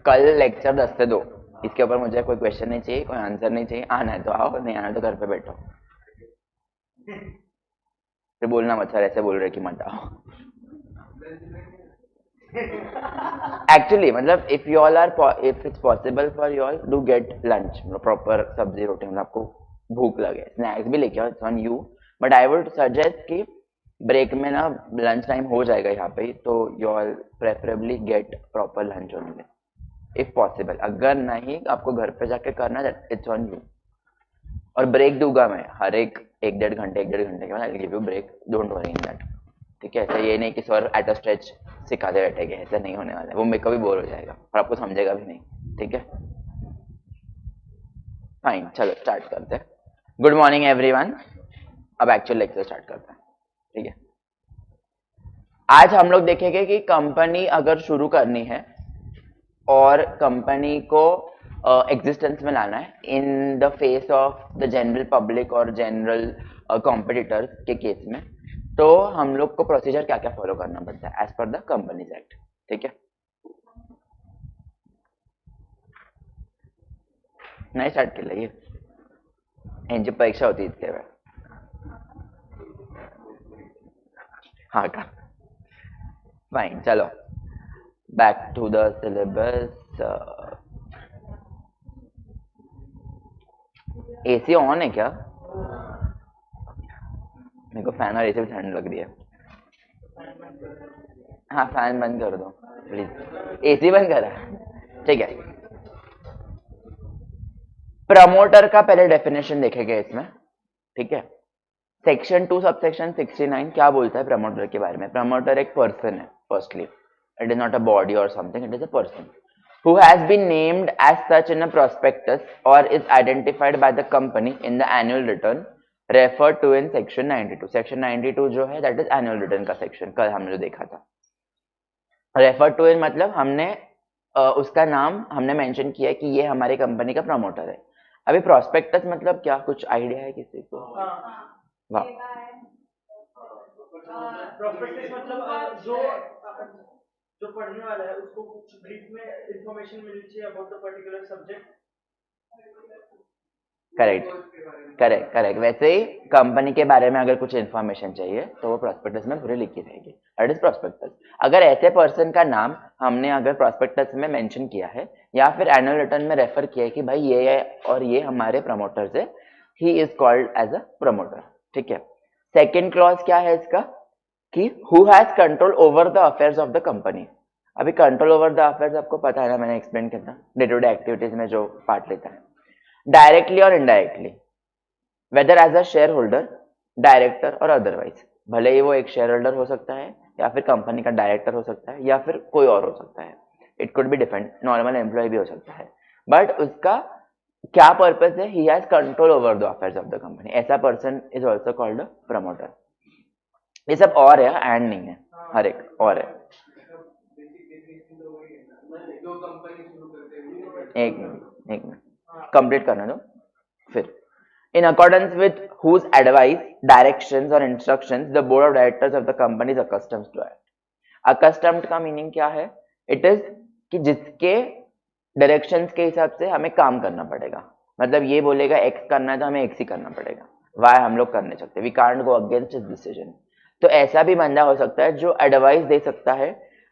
कल लेक्चर 10 से 2, इसके ऊपर मुझे कोई क्वेश्चन नहीं चाहिए, कोई आंसर नहीं चाहिए। आना है तो आओ, नहीं आना तो घर पे बैठो। फिर बोलना मत सर ऐसे बोल रहे कि मत आओ। एक्चुअली मतलब if you all are, if it's possible for you all do get lunch, proper सब्जी रोटी, मतलब आपको भूख लगे स्नैक्स भी लेके आओ, it's on you. But I would suggest कि ब्रेक में ना लंच टाइम हो जाएगा यहाँ पे, तो you all preferably get proper lunch only if possible. अगर नहीं आपको घर पे जाके करना, इट्स ऑन यू। और ब्रेक दूंगा मैं हर एक 1-1.5 घंटे के बाद, I give you break, don't worry in that. ठीक है, ऐसा ये नहीं कि सर एट अ स्ट्रेच सिखाते बैठेंगे, ऐसा नहीं होने वाला है, वो मेरे को भी बोर हो जाएगा और आपको समझेगा भी नहीं। ठीक है, फाइन, चलो स्टार्ट करते हैं। Good morning everyone. अब एक्चुअल लेक्चर स्टार्ट करते हैं। ठीक है, आज हम लोग देखेंगे कि कंपनी अगर शुरू करनी है और कंपनी को एग्जिस्टेंस में लाना है in the face of the general public और जनरल कॉम्पिटिटर्स के केस में, तो हम लोग को प्रोसीजर क्या क्या फॉलो करना पड़ता है as per the companies act. ठीक है, नहीं स्टार्ट के लिए यांची परीक्षा होती इतके वेळ। हाँ का, फाइन, चलो back to the syllabus. AC on है क्या? मेरे को फैन और एसी भी ठंड लग रही है। हाँ फैन बंद कर दो प्लीज, एसी बंद करा। ठीक है, प्रमोटर का पहले डेफिनेशन देखेंगे इसमें। ठीक है, सेक्शन 2 सबसेक्शन 69 क्या बोलता है प्रमोटर के बारे में? प्रमोटर एक पर्सन है, firstly it is not a body और something, it is a person who has been named as such in a prospectus or is identified by the company in the annual return referred to in section 92। section 92 जो है that is annual return का section, कल हमने जो देखा था। referred to in मतलब हमने उसका नाम हमने मेंशन किया है कि ये हमारी कंपनी का प्रमोटर है। अभी प्रोस्पेक्टस मतलब क्या, कुछ आइडिया है किसी को? वाह, प्रोस्पेक्टस मतलब जो पढ़ने वाला है उसको कुछ ब्रीफ में इंफॉर्मेशन मिलनी चाहिए about the particular subject. Correct correct correct, वैसे ही कंपनी के बारे में अगर कुछ इन्फॉर्मेशन चाहिए तो वो प्रोस्पेक्टस में पूरी लिखी रहेगी, दैट इज प्रोस्पेक्टस। अगर ऐसे पर्सन का नाम हमने अगर प्रोस्पेक्टस में मेंशन किया है या फिर एनुअल रिटर्न में रेफर किया है कि भाई ये है और ये हमारे प्रमोटर्स है, he is called as a promoter. ठीक है, सेकेंड क्लॉज क्या है इसका कि who has control over the affairs of the company. अभी कंट्रोल ओवर द अफेयर्स आपको पता है ना, मैंने एक्सप्लेन किया था डे टू डे एक्टिविटीज में जो पार्ट लेता है, डायरेक्टली और indirectly, whether as a share holder, director और अदरवाइज। भले ही वो एक शेयर होल्डर हो सकता है या फिर कंपनी का डायरेक्टर हो सकता है या फिर कोई और हो सकता है, it could be different, normal employ भी हो सकता है, बट उसका क्या पर्पस है, he has control over the affairs of the company, ऐसा person is also called promoter. ये सब और है, एंड नहीं है, हर एक और है। एक मिनट कंप्लीट करने दो फिर। In accordance with whose advice, directions or instructions the board of directors of the company is accustomed to act। accustomed का मीनिंग क्या है? It is कि जिसके डायरेक्शंस के हिसाब से हमें काम करना पड़ेगा, मतलब ये बोलेगा एक्स करना है तो हमें एक्स ही करना पड़ेगा, वाई हम लोग कर नहीं सकते, we can't go against his decision. तो ऐसा भी बंदा हो सकता है जो एडवाइस दे सकता है,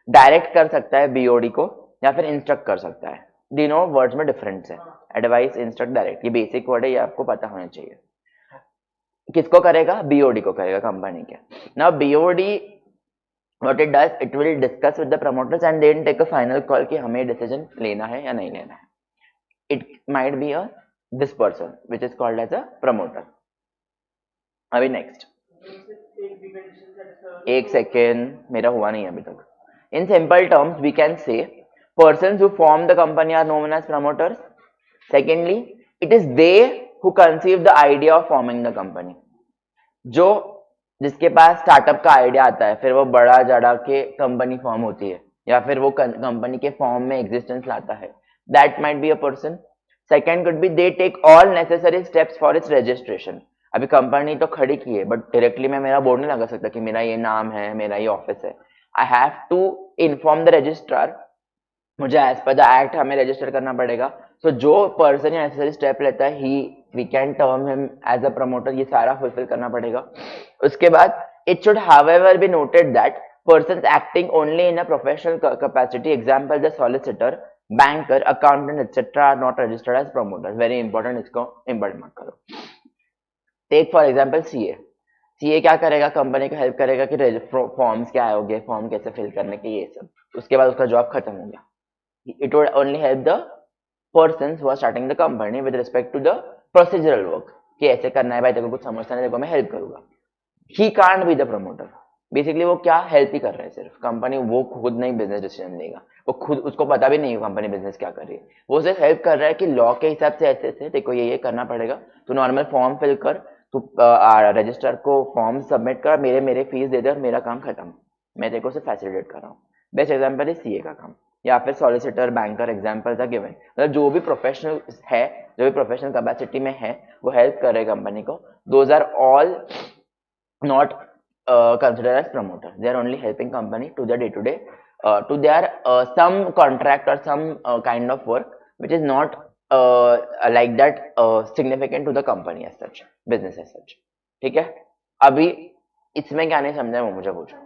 डायरेक्ट कर सकता है बीओडी को, या फिर इंस्ट्रक्ट कर सकता है। तीनों वर्ड्स में डिफरेंस है, एडवाइस, इंस्ट्रक्ट, डायरेक्ट, ये बेसिक वर्ड है, ये आपको पता होना चाहिए। किसको करेगा? बीओडी को करेगा, कंपनी के। Now BOD what it does, it will discuss with the promoters and then take a final call कि हमें डिसीजन लेना है या नहीं लेना है। it might be a this person which is called as a promoter। अभी नेक्स्ट, एक सेकेंड, मेरा हुआ नहीं अभी तक। In simple terms we can say persons who form the company are known as promoters। secondly, it is they who conceive the idea of forming the company। जो जिसके पास startup का आइडिया आता है, फिर वो बड़ा जड़ा के कंपनी फॉर्म होती है या फिर वो कंपनी के फॉर्म में एग्जिस्टेंस लाता है, that might be a person. Second could be they take all necessary steps for its registration. अभी कंपनी तो खड़ी की है बट डायरेक्टली मैं मेरा बोर्ड नहीं लगा सकता कि मेरा ये नाम है, मेरा ये ऑफिस है, I have to inform the registrar, मुझे एज पर द एक्ट हमें रजिस्टर करना पड़ेगा. सो जो पर्सन या नेसेसरी स्टेप लेता है ही we can term him as a promoter, ये सारा फुलफिल करना पड़ेगा. उसके बाद it should however be noted that persons acting only in a professional capacity, example the solicitor, banker, accountant etc. are not registered as promoters. Very important, इसको important मत करो. Take for example CA. CA क्या करेगा, company को help करेगा कि forms क्या होंगे, फॉर्म कैसे फिल करने के, ये सब. उसके बाद उसका जॉब खत्म हो गया. It would only help the persons who are starting the company with respect to the procedural work, कि ऐसे करना है भाई, तेरे को कुछ समझता नहीं, तेरे को मैं हेल्प करूंगा. He can't be the promoter. Basically वो क्या हेल्प ही कर रहा है सिर्फ, कंपनी वो खुद नहीं बिजनेस डिसीजन लेगा, वो खुद, उसको पता भी नहीं है कंपनी बिजनेस क्या कर रही है. वो सिर्फ हेल्प कर रहा है कि लॉ के हिसाब से ऐसे ऐसे देखो ये करना पड़ेगा, तो नॉर्मल फॉर्म फिल कर, तू रजिस्टर को फॉर्म सबमिट कर, मेरे मेरे फीस दे दे और मेरा काम खत्म. मैं तेरे को सिर्फ फैसिलिटेट कर रहा हूँ. बेस्ट एग्जाम्पल है सीए का काम, या फिर सॉलिसिटर, बैंकर, एग्जाम्पल था गिवन. मतलब जो भी प्रोफेशनल है, जो भी प्रोफेशनल कैपेसिटी में है, वो हेल्प कर रहे हैं कंपनी को. Those are all not considered as promoter. They are only helping company to their day-to-day, to their some contract or some kind of work which is not like that significant to the company as such, business as such. ठीक है. अभी इसमें क्या नहीं समझा वो मुझे पूछो.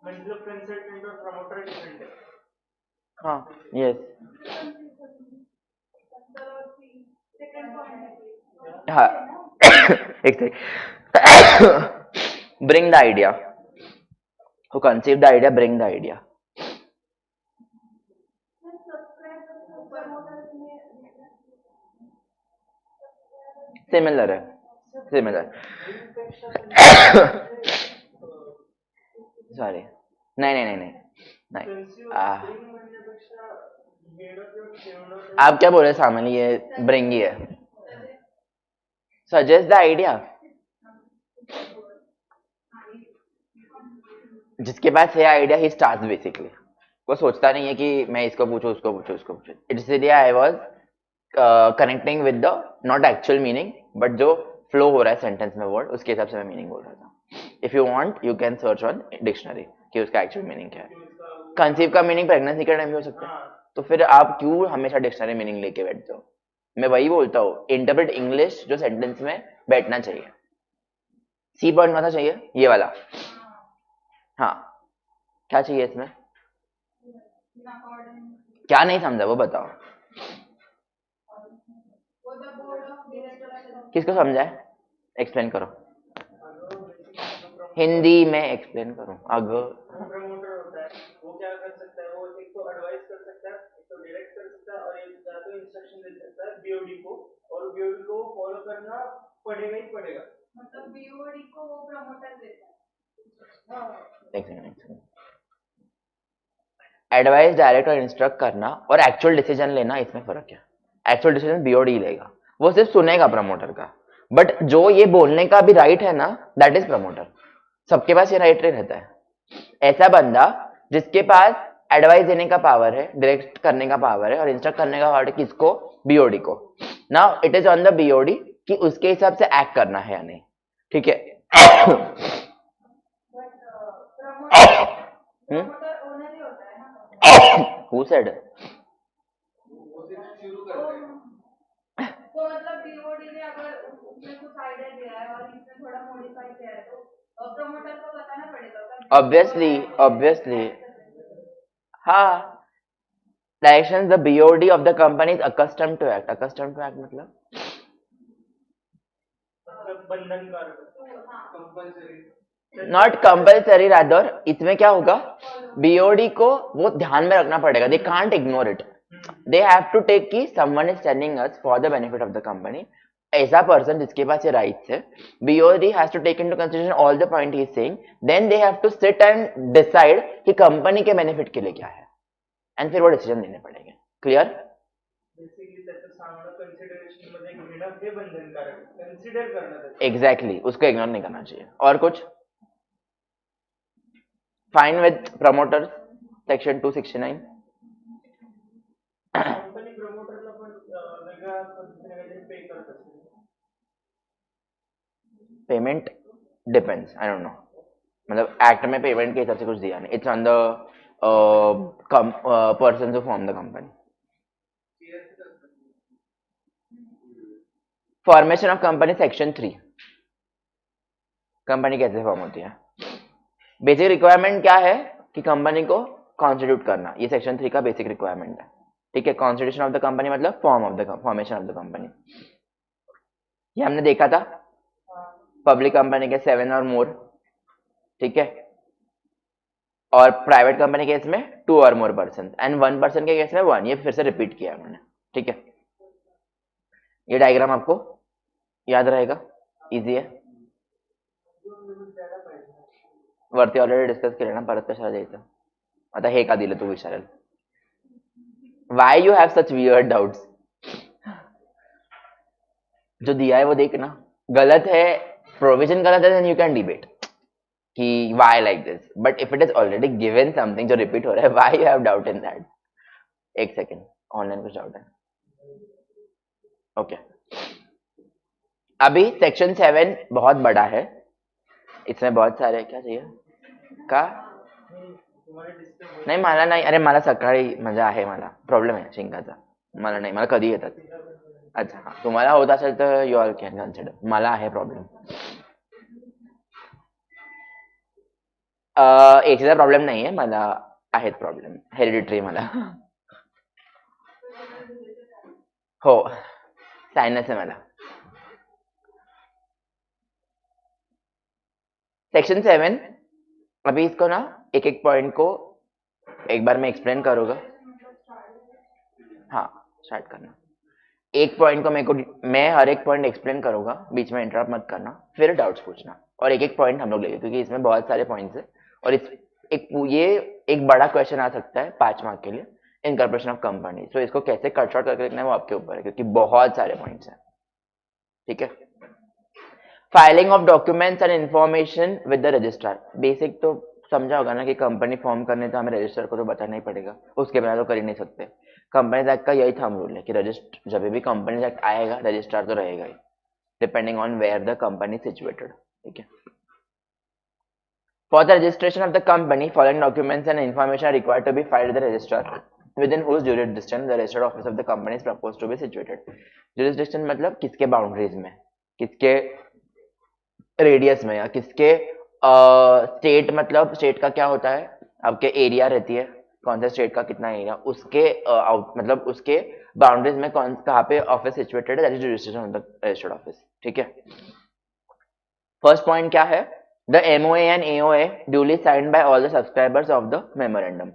मतलब कंसल्टेंट और प्रमोटर डिफरेंट है. हाँ, yes. हाँ. एक second. Bring the idea. Who conceived the idea, bring the idea. Similar है, similar. Sorry. नहीं. आप क्या बोल रहे सामने, ये bring ही है. Suggest the idea. जिसके पास है आइडिया ही स्टार्ट बेसिकली. वो सोचता नहीं है कि मैं इसको पूछूं, उसको पूछूं, उसको पूछूं. इसलिए I was connecting with the not actual meaning, but जो फ्लो हो रहा है सेंटेंस में वर्ड, उसके हिसाब से मैं मीनिंग बोल रहा था. If you want you can search on dictionary कि उसका एक्चुअल मीनिंग क्या है. कंसीव का मीनिंग प्रेगनेंसी के टाइम भी हो सकता है. तो फिर आप क्यों हमेशा डिक्शनरी मीनिंग लेके बैठते हो. मैं वही बोलता हूँ, इंटरप्रेट इंग्लिश जो सेंटेंस में बैठना चाहिए. सी पॉइंट होना चाहिए ये वाला. हाँ, क्या चाहिए इसमें, क्या नहीं समझा वो बताओ. किसको समझा है, एक्सप्लेन करो. हिंदी में एक्सप्लेन करो. अगर प्रमोटर होता है वो क्या कर सकता है, वो एक तो एडवाइस कर सकता है, एक तो डायरेक्ट कर सकता है, और एक या तो इंस्ट्रक्शन दे सकता है बीओडी को, और बीओडी को फॉलो करना पड़ेगा ही पड़ेगा. मतलब बीओडी को वो प्रमोटर देता है. एडवाइस, डायरेक्ट और इंस्ट्रक्ट करना और एक्चुअल डिसीजन लेना, इसमें फर्क है. एक्चुअल डिसीजन बीओडी लेगा, वो सिर्फ सुनेगा प्रमोटर का, बट जो ये बोलने का भी राइट है ना, दैट इज प्रमोटर. सबके पास ये राइट रहता है. ऐसा बंदा जिसके पास एडवाइस देने का पावर है, डायरेक्ट करने का पावर है और इंस्ट्रक्ट करने का पावर है, किसको, बीओडी को. Now it is on the BOD कि उसके हिसाब से एक्ट करना है या नहीं. ठीक है. Who said? तो मतलब बीओडी ने अगर उसमें कुछ आइडिया दिया है और इसमें थोड़ा मॉडिफाई किया है तो प्रमोटर को बताना पड़ेगा. Obviously. हाँ. Directions the BOD of the company is accustomed to act. Accustomed to act मतलब बंधनकारक, नॉट कंपल्सरी. रादर इसमें क्या होगा, बीओडी को वो ध्यान में रखना पड़ेगा. They can't ignore it. They have to take की someone is telling us for the benefit of the company. ऐसा पर्सन जिसके पास ये राइट्स है, BOD has to take into consideration all the point he is saying. Then they have to sit and decide कि company के benefit के लिए क्या है, एंड फिर वो डिसीजन लेने पड़ेंगे. क्लियर. बेसिकली त्याचं सामना कंसिडरेशन मध्ये घेणं हे बंधनकारक, कंसीडर करणं. एग्जैक्टली, उसको इग्नोर नहीं करना चाहिए. और कुछ fine with promoters section 269. Company प्रमोटरला पण वेगळ्या पद्धतीने पे करत असते. Payment depends, I don't know. मतलब एक्ट में पेमेंट के हिसाब से कुछ दिया नहीं, it's on the person who form the company. Formation of company section 3. Company कैसे फॉर्म होती है? बेसिक रिक्वायरमेंट क्या है कि कंपनी को कॉन्स्टिट्यूट करना, ये सेक्शन 3 का बेसिक रिक्वायरमेंट है. ठीक है, कॉन्स्टिट्यूशन ऑफ द कंपनी मतलब फॉर्मेशन ऑफ द कंपनी. ये हमने देखा था पब्लिक कंपनी के 7 और मोर. ठीक है, और प्राइवेट कंपनी केस में 2 और मोर पर्सन एंड 1 पर्सन के केस में 1. ये फिर से रिपीट किया हमने. ठीक है, ये डायग्राम आपको याद रहेगा, इजी है. वरती ऑलरेडी डिस्कस केलं ना, परत कशाला द्यायचं. आता हे का दिलं तू विचारेल. Why you have such weird doubts. जो दिया है वो देख ना, गलत है, प्रोविजन गलत है, देन यू कैन डिबेट कि why like this. But if it is already given something जो रिपीट हो रहा है, why you have doubt in that. एक सेकेंड, ऑनलाइन कुछ डाउट है? ओके. अभी सेक्शन 7 बहुत बड़ा है, इसमें बहुत सारे क्या चाहिए का नाही मला नाही. अरे मला सकाळी म्हणजे आहे, मला प्रॉब्लेम आहे शिंकाचा. मला नाही, मला कधी येतात. अच्छा, हा, तुम्हाला होत असेल तर यू ऑल कॅन कन्सिडर. मला आहे प्रॉब्लेम. एसीचा प्रॉब्लेम नाही आहे, मला आहेत प्रॉब्लेम, हेरिडिटरी मला. हो, सायनस आहे मला. सेक्शन 7, अभी इसको ना एक एक पॉइंट को एक बार मैं एक्सप्लेन करूंगा. हाँ, स्टार्ट करना. एक पॉइंट को मैं हर एक पॉइंट एक्सप्लेन करूंगा, बीच में इंटरप्ट मत करना, फिर डाउट्स पूछना, और एक एक पॉइंट हम लोग लेंगे क्योंकि इसमें बहुत सारे पॉइंट्स है. और ये एक बड़ा क्वेश्चन आ सकता है 5 मार्क के लिए, इनकॉर्पोरेशन ऑफ कंपनी. सो इसको कैसे कट शॉर्ट करके लिखना है वो आपके ऊपर है, क्योंकि बहुत सारे पॉइंट्स हैं. ठीक है. Filing of documents and information with the registrar. Basic तो समझा होगा ना कि कंपनी फॉर्म करने तो हमें रजिस्ट्रार को तो बताना ही पड़ेगा, उसके बिना तो कर ही नहीं सकते. कंपनीज एक्ट का यही थंब रूल है कि रजिस्टर जब भी कंपनीज एक्ट आएगा रजिस्ट्रार तो रहेगा ही, depending on where the company situated. ठीक है. For the registration of the company following documents and information are required to be filed with the registrar within whose jurisdiction the registered office of the company is proposed to be situated. Jurisdiction मतलब किसके boundaries में, किसके radius में, या किसके state. मतलब state का क्या होता है, आपके एरिया रहती है, कौन सा स्टेट का कितना एरिया, उसके मतलब उसके बाउंड्रीज में कौन कहाँ पे ऑफिस सिचुएटेड है, that is jurisdiction of the registered office. ठीक है. फर्स्ट पॉइंट क्या है, the MOA and AOA duly signed by all the subscribers of the memorandum.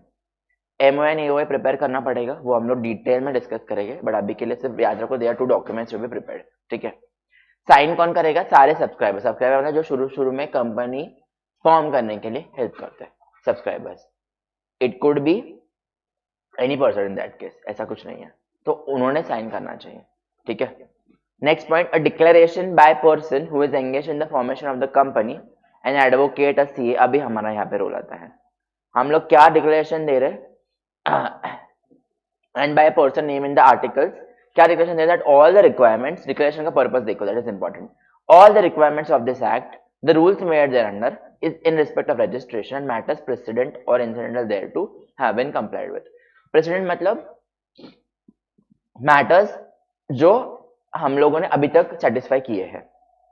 MOA and AOA prepare करना पड़ेगा, वो हम लोग डिटेल में डिस्कस करेंगे, बट अभी के लिए सिर्फ याद रखो they are 2 documents to be prepared. ठीक है. साइन कौन करेगा, सारे सब्सक्राइबर्स. सब्सक्राइबर मतलब जो शुरू में कंपनी फॉर्म करने के लिए हेल्प करते हैं, subscribers. It could be any person in that case, ऐसा कुछ नहीं है, तो उन्होंने साइन करना चाहिए. ठीक है. Next point, a declaration by person who is engaged in the formation of the company and advocate a CA. अभी हमारा यहाँ पे रोल आता है, हम लोग क्या डिक्लेरेशन दे रहे हैं, and by person name in the articles. क्या डिक्लेरेशन दे, that all the requirements, declaration का पर्पस देखो, that is important. All the requirements of this act, the rules made thereunder is in respect of registration and matters precedent और incidental thereto have been complied with. Precedent मतलब matters जो हम लोगों ने अभी तक satisfy किए हैं,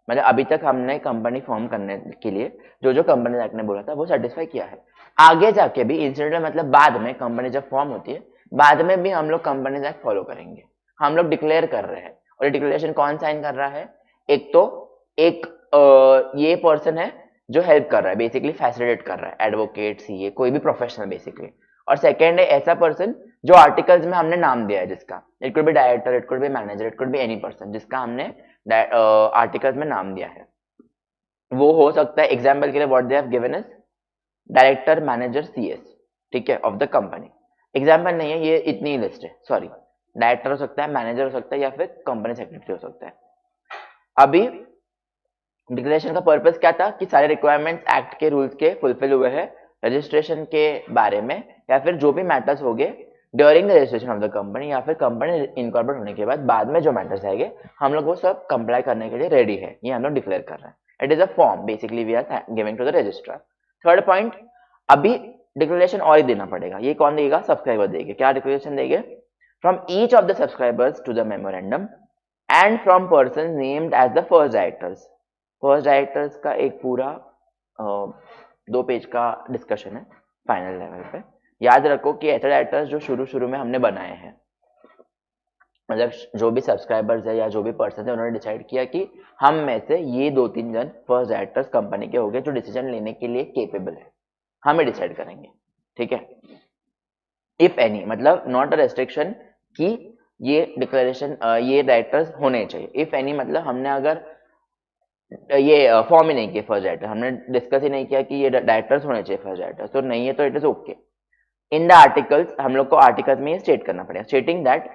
मतलब अभी तक हमने कंपनी फॉर्म करने के लिए जो कंपनी एक्ट ने बोला था वो सेटिस्फाई किया है. आगे जाके भी इंसिडेंटल मतलब बाद में कंपनी जब फॉर्म होती है, बाद में भी हम लोग कंपनी एक्ट फॉलो करेंगे. हम लोग डिक्लेयर कर रहे हैं, और डिक्लेरेशन कौन साइन कर रहा है, एक तो ये पर्सन है जो हेल्प कर रहा है, बेसिकली फैसिलिटेट कर रहा है, एडवोकेट, सीए, कोई भी प्रोफेशनल बेसिकली. और सेकेंड है ऐसा पर्सन जो आर्टिकल्स में हमने नाम दिया है, जिसका it could be director, it could B manager, it could be any person, जिसका हमने आर्टिकल्स में नाम दिया है. वो हो सकता है, एग्जाम्पल के लिए what they have given is director, manager, CS. ठीक है, ऑफ द कंपनी. एग्जाम्पल नहीं है ये, इतनी लिस्ट है. सॉरी, डायरेक्टर हो सकता है, मैनेजर हो सकता है, या फिर कंपनी सेक्रेटरी हो सकता है. अभी डिक्लेरेशन का पर्पस क्या था कि सारे रिक्वायरमेंट्स एक्ट के रूल्स के फुलफिल हुए हैं रजिस्ट्रेशन के बारे में, या फिर जो भी मैटर्स हो गए during the registration of the company, या फिर कंपनी इनकॉर्पोरेट होने के बाद में जो मैटर्स आएंगे हम लोग वो सब कंप्लाई करने के लिए रेडी है, ये हम लोग डिक्लेयर कर रहे हैं. It is a form basically we are giving to the registrar. Third point, अभी डिक्लेरेशन और ही देना पड़ेगा। ये कौन देगा? सब्सक्राइबर देंगे। क्या डिक्लेरेशन देंगे? From each of the subscribers to the memorandum and from person named as the first directors. First directors का एक पूरा 2 पेज का डिस्कशन है फाइनल लेवल पे। याद रखो कि ऐसे डायरेक्टर्स जो शुरू शुरू में हमने बनाए हैं, मतलब जो भी सब्सक्राइबर्स है या जो भी पर्सन है, उन्होंने डिसाइड किया कि हम में से ये 2-3 जन फर्स्ट डायरेक्टर्स कंपनी के हो गए जो डिसीजन लेने के लिए केपेबल है, हमें डिसाइड करेंगे, ठीक है। इफ एनी मतलब नॉट अ रेस्ट्रिक्शन कि ये डिक्लेरेशन ये डायरेक्टर्स होने चाहिए। इफ एनी मतलब हमने अगर ये फॉर्म ही नहीं किया फर्स्ट डायरेक्टर, हमने डिस्कस ही नहीं किया कि ये डायरेक्टर्स होने चाहिए फर्स्ट डायरेक्टर, तो नहीं है तो it is okay. In the articles, हम लोग को आर्टिकल्स में ये स्टेट करना पड़ेगा, stating that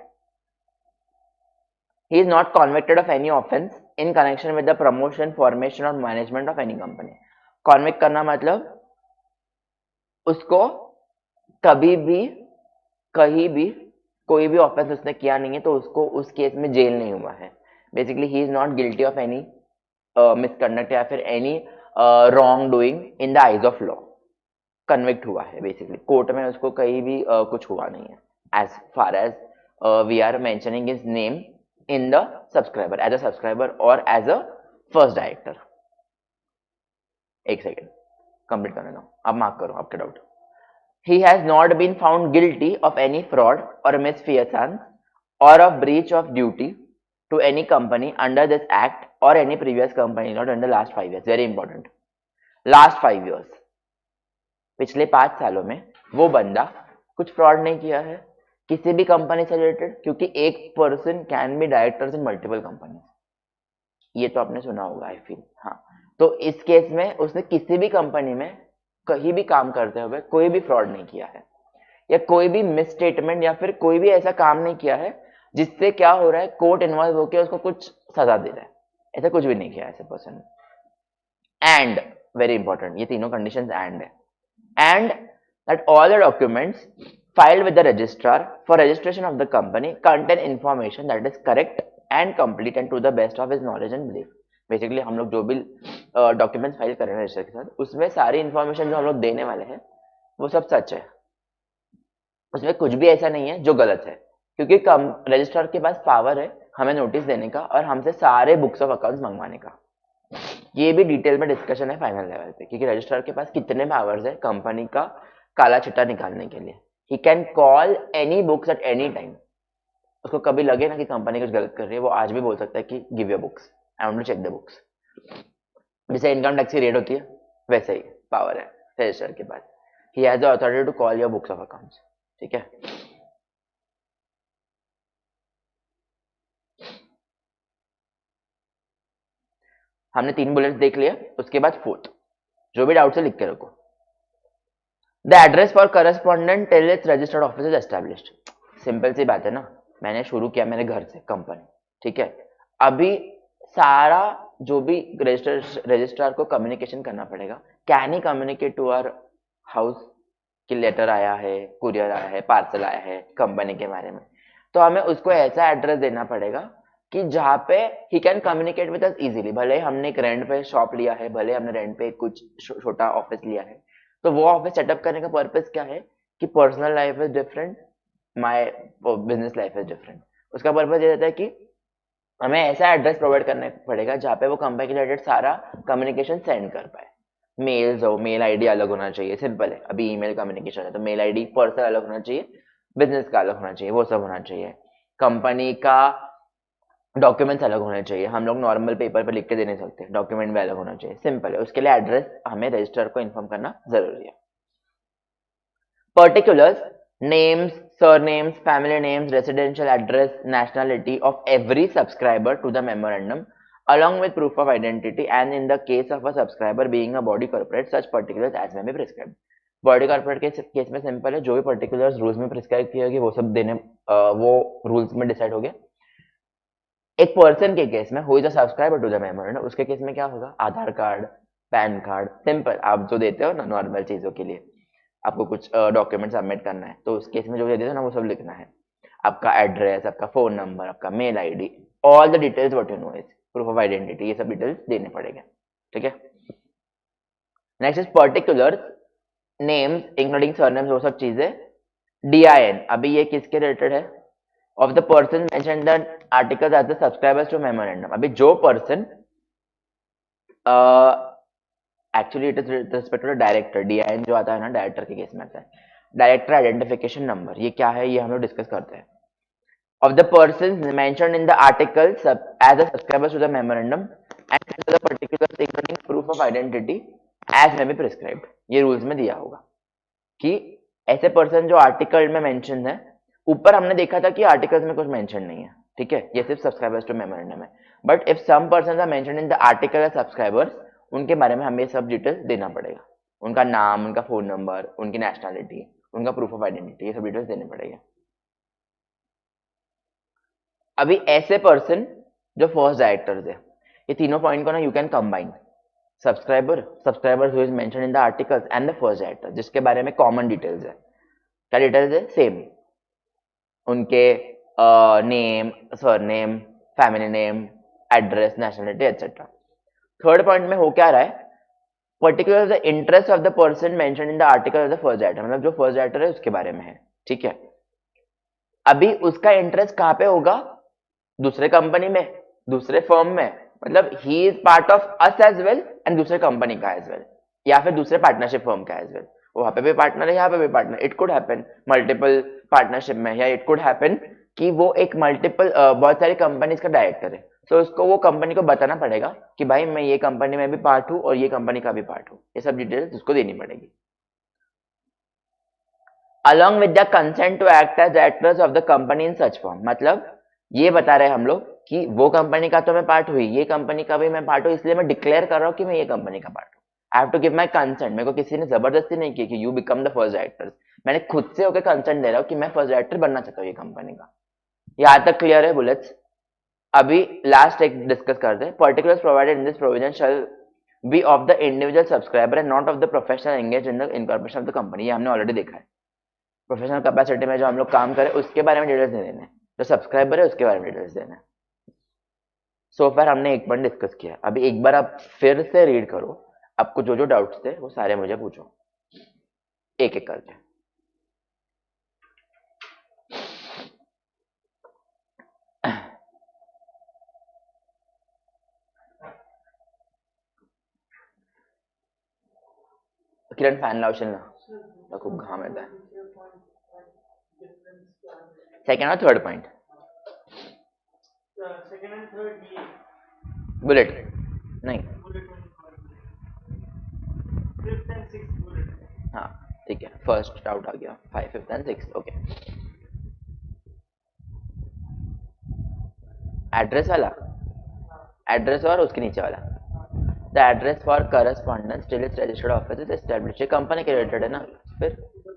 he is not convicted of any offense in connection with the promotion, formation or management of any company। Convict करना मतलब उसको कभी भी कहीं भी कोई भी ऑफेंस उसने किया नहीं है तो उसको उस केस में जेल नहीं हुआ है। Basically he is not guilty of any misconduct या फिर any wrong doing in the eyes of law. Convict हुआ है बेसिकली, कोर्ट में उसको कहीं भी कुछ हुआ नहीं है। As far as we are mentioning his name in the subscriber as a subscriber or as a first director। एक सेकेंड कंप्लीट करने दो, अब मार्क करो आपके doubt. he has not been found guilty of any fraud or misfeasance or of breach of duty to any company under this act or any previous company not in the last 5 years। very important, last 5 years, पिछले 5 सालों में वो बंदा कुछ fraud नहीं किया है किसी भी कंपनी से रिलेटेड, क्योंकि एक person can be directors in multiple company, ये तो आपने सुना होगा आई फील। हाँ, तो इस केस में उसने किसी भी कंपनी में कहीं भी काम करते हुए कोई भी फ्रॉड नहीं किया है या कोई भी मिस स्टेटमेंट या फिर कोई भी ऐसा काम नहीं किया है जिससे क्या हो रहा है कोर्ट इन्वॉल्व होकर उसको कुछ सजा दे रहा है, ऐसा कुछ भी नहीं किया ऐसे पर्सन ने। एंड वेरी इंपॉर्टेंट, ये तीनों कंडीशंस एंड है। And that all the documents filed with the registrar for registration of the company contain information that is correct and complete and to the best of his knowledge and belief। Basically हम लोग जो भी documents file कर रहे हैं register के साथ, उसमें सारी इंफॉर्मेशन जो हम लोग देने वाले हैं वो सब सच है, उसमें कुछ भी ऐसा नहीं है जो गलत है, क्योंकि रजिस्ट्रार के पास पावर है हमें नोटिस देने का और हमसे सारे बुक्स ऑफ अकाउंट्स मंगवाने का। ये भी डिटेल में डिस्कशन है फाइनल लेवल पे, क्योंकि रजिस्ट्रार के पास कितने पावर्स है कंपनी का काला चिट्टा निकालने के लिए। He can call any books at any time, उसको कभी लगे ना कि कंपनी कुछ गलत कर रही है, वो आज भी बोल सकता है कि give your books, I want to check the books. जैसे इनकम टैक्स की रेट होती है वैसे ही पावर है रजिस्ट्रार के पास। He has the authority to call your books of accounts, ठीक है। हमने 3 बुलेट्स देख लिया, उसके बाद 4th, जो भी डाउट है लिख के रखो। The address for correspondent till its registered office is established. Simple सी बात है ना, मैंने शुरू किया मेरे घर से कंपनी, ठीक है। अभी सारा जो भी रजिस्ट्रार को कम्युनिकेशन करना पड़ेगा, can he communicate to our house कि लेटर आया है, कुरियर आया है, पार्सल आया है कंपनी के बारे में, तो हमें उसको ऐसा एड्रेस देना पड़ेगा कि जहाँ पे he can communicate with us easily. भले हमने एक रेंट पे शॉप लिया है, भले हमने रेंट पे कुछ छोटा ऑफिस लिया है, तो वो ऑफिस सेटअप करने का पर्पस क्या है कि personal life is different, my business life is different. उसका पर्पस ये रहता है कि हमें ऐसा एड्रेस प्रोवाइड करना पड़ेगा जहाँ पे वो कंपनी के रिलेटेड सारा कम्युनिकेशन सेंड कर पाए। मेल्स हो, मेल आईडी अलग होना चाहिए, सिंपल है। अभी ईमेल कम्युनिकेशन है तो मेल आईडी पर्सनल अलग होना चाहिए, बिजनेस का अलग होना चाहिए, वो सब होना चाहिए। कंपनी का डॉक्यूमेंट्स अलग होने चाहिए, हम लोग नॉर्मल पेपर पे लिख के दे नहीं सकते, डॉक्यूमेंट भी अलग होना चाहिए, सिंपल है। उसके लिए एड्रेस हमें रजिस्टर को इन्फॉर्म करना जरूरी है। Particulars, names, surnames, family names, residential address, nationality of every subscriber to the memorandum along with proof of identity, and in the case of a subscriber being a body corporate such particulars as may be prescribed। Body corporate के case में simple है, जो भी particulars rules में prescribe किए गए वो सब देने वो रूल्स में डिसाइड हो गया। एक पर्सन के केस में who is a subscriber to the memorandum, उसके केस में क्या होगा, Aadhaar card, PAN card, simple आप जो देते हो ना नॉर्मल चीजों के लिए, आपको कुछ डॉक्यूमेंट सबमिट करना है तो उस केस में जो दे देते हो ना वो सब लिखना है। आपका एड्रेस, आपका फोन नंबर, आपका mail ID, all the details what you know is proof of identity, ये सब डिटेल्स देने पड़ेंगे, ठीक है। Next is particular names including surnames, वो सब चीजें। DIN, अभी ये किसके रिलेटेड है? Of the person mention the article as the subscribers to memorandum. अभी जो person actually it is respect to director, DIN जो आता है ना डायरेक्टर के केस में आता है, डायरेक्टर आइडेंटिफिकेशन नंबर। ये क्या है, ये हम लोग डिस्कस करते हैं। Of the person mentioned in the article as a subscribers to the memorandum and the particulars including proof of identity as may be prescribed. ये रूल्स में दिया होगा कि ऐसे पर्सन जो आर्टिकल में मेंशन है, ऊपर हमने देखा था कि आर्टिकल्स में कुछ मेंशन नहीं है, ठीक है, ये सिर्फ सब्सक्राइबर्स टू मेमोरेंडम है। But if some person are mentioned in the article as subscribers, उनके बारे में हमें सब डिटेल्स देना पड़ेगा। उनका नाम, उनका फोन नंबर, उनकी नेशनैलिटी, उनका प्रूफ ऑफ आइडेंटिटी, ये सब डिटेल्स देने पड़ेंगे। अभी ऐसे पर्सन जो फर्स्ट डायरेक्टर्स है, ये तीनों पॉइंट को ना you can combine, subscribers who is mentioned in the articles and the first director, जिसके बारे में कॉमन डिटेल्स है। क्या डिटेल्स है? सेम, उनके name, surname, family name, address, nationality etcetera. Third point में हो क्या रहा है? Particular the interest of the person mentioned in the article of the first director, मतलब जो फर्स्ट डायरेक्टर है उसके बारे में है, ठीक है। अभी उसका इंटरेस्ट कहाँ पे होगा? दूसरे कंपनी में, दूसरे फर्म में, मतलब he is part of us as well and दूसरे कंपनी का एज वेल, या फिर दूसरे पार्टनरशिप फर्म का एज वेल। वहां पे भी पार्टनर है, यहाँ पे भी partner. It could happen multiple partnership में, या इट कुड हैपन कि वो एक मल्टीपल बहुत सारी कंपनीज का डायरेक्टर है, तो उसको वो कंपनी को बताना पड़ेगा कि भाई मैं ये कंपनी में भी पार्ट हूँ और ये कंपनी का भी पार्ट हूँ। ये सब डिटेल्स उसको देनी पड़ेगी। Along with the consent to act as directors of the company in such form, मतलब ये बता रहे हम लोग कि वो कंपनी का तो मैं पार्ट हुई, ये कंपनी का भी मैं पार्ट हूँ, इसलिए मैं डिक्लेयर कर रहा हूँ कि मैं ये कंपनी का पार्ट हूँ। I have to give my consent. मेरे को किसी ने जबरदस्ती नहीं की कि you become the first director, मैंने खुद से होकर कंसेंट दे रहा हूँ कि मैं फर्स्ट डायरेक्टर बनना चाहता हूँ ये कंपनी का। यहाँ तक क्लियर है बुलेट्स? अभी लास्ट एक डिस्कस करते हैं। Particulars provided in this provision shall be of the individual subscriber and not of the professional engage in the incorporation of the company. ये हमने ऑलरेडी देखा है। प्रोफेशनल कैपेसिटी में जो हम लोग काम करें उसके बारे में डिटेल्स नहीं देने, जो सब्सक्राइबर है उसके बारे में डिटेल्स देना। सो फार हमने एक पॉइंट डिस्कस किया। अभी एक बार आप फिर से रीड करो, आपको जो जो डाउट्स थे वो सारे मुझे पूछो एक एक करके। किरण फॅन लावशील ना, खूप घाम येत आहे। सेकंड और third point, second and third ये बुलेट नहीं, फिफ्थ एंड सिक्स्थ बुलेट। हाँ ठीक है, फर्स्ट डाउट आ गया, 5, 5th and 6th। Okay, address वाला, एड्रेस और उसके नीचे वाला, the address for correspondence still is registered office is established. Company के रिलेटेड है ना। फिर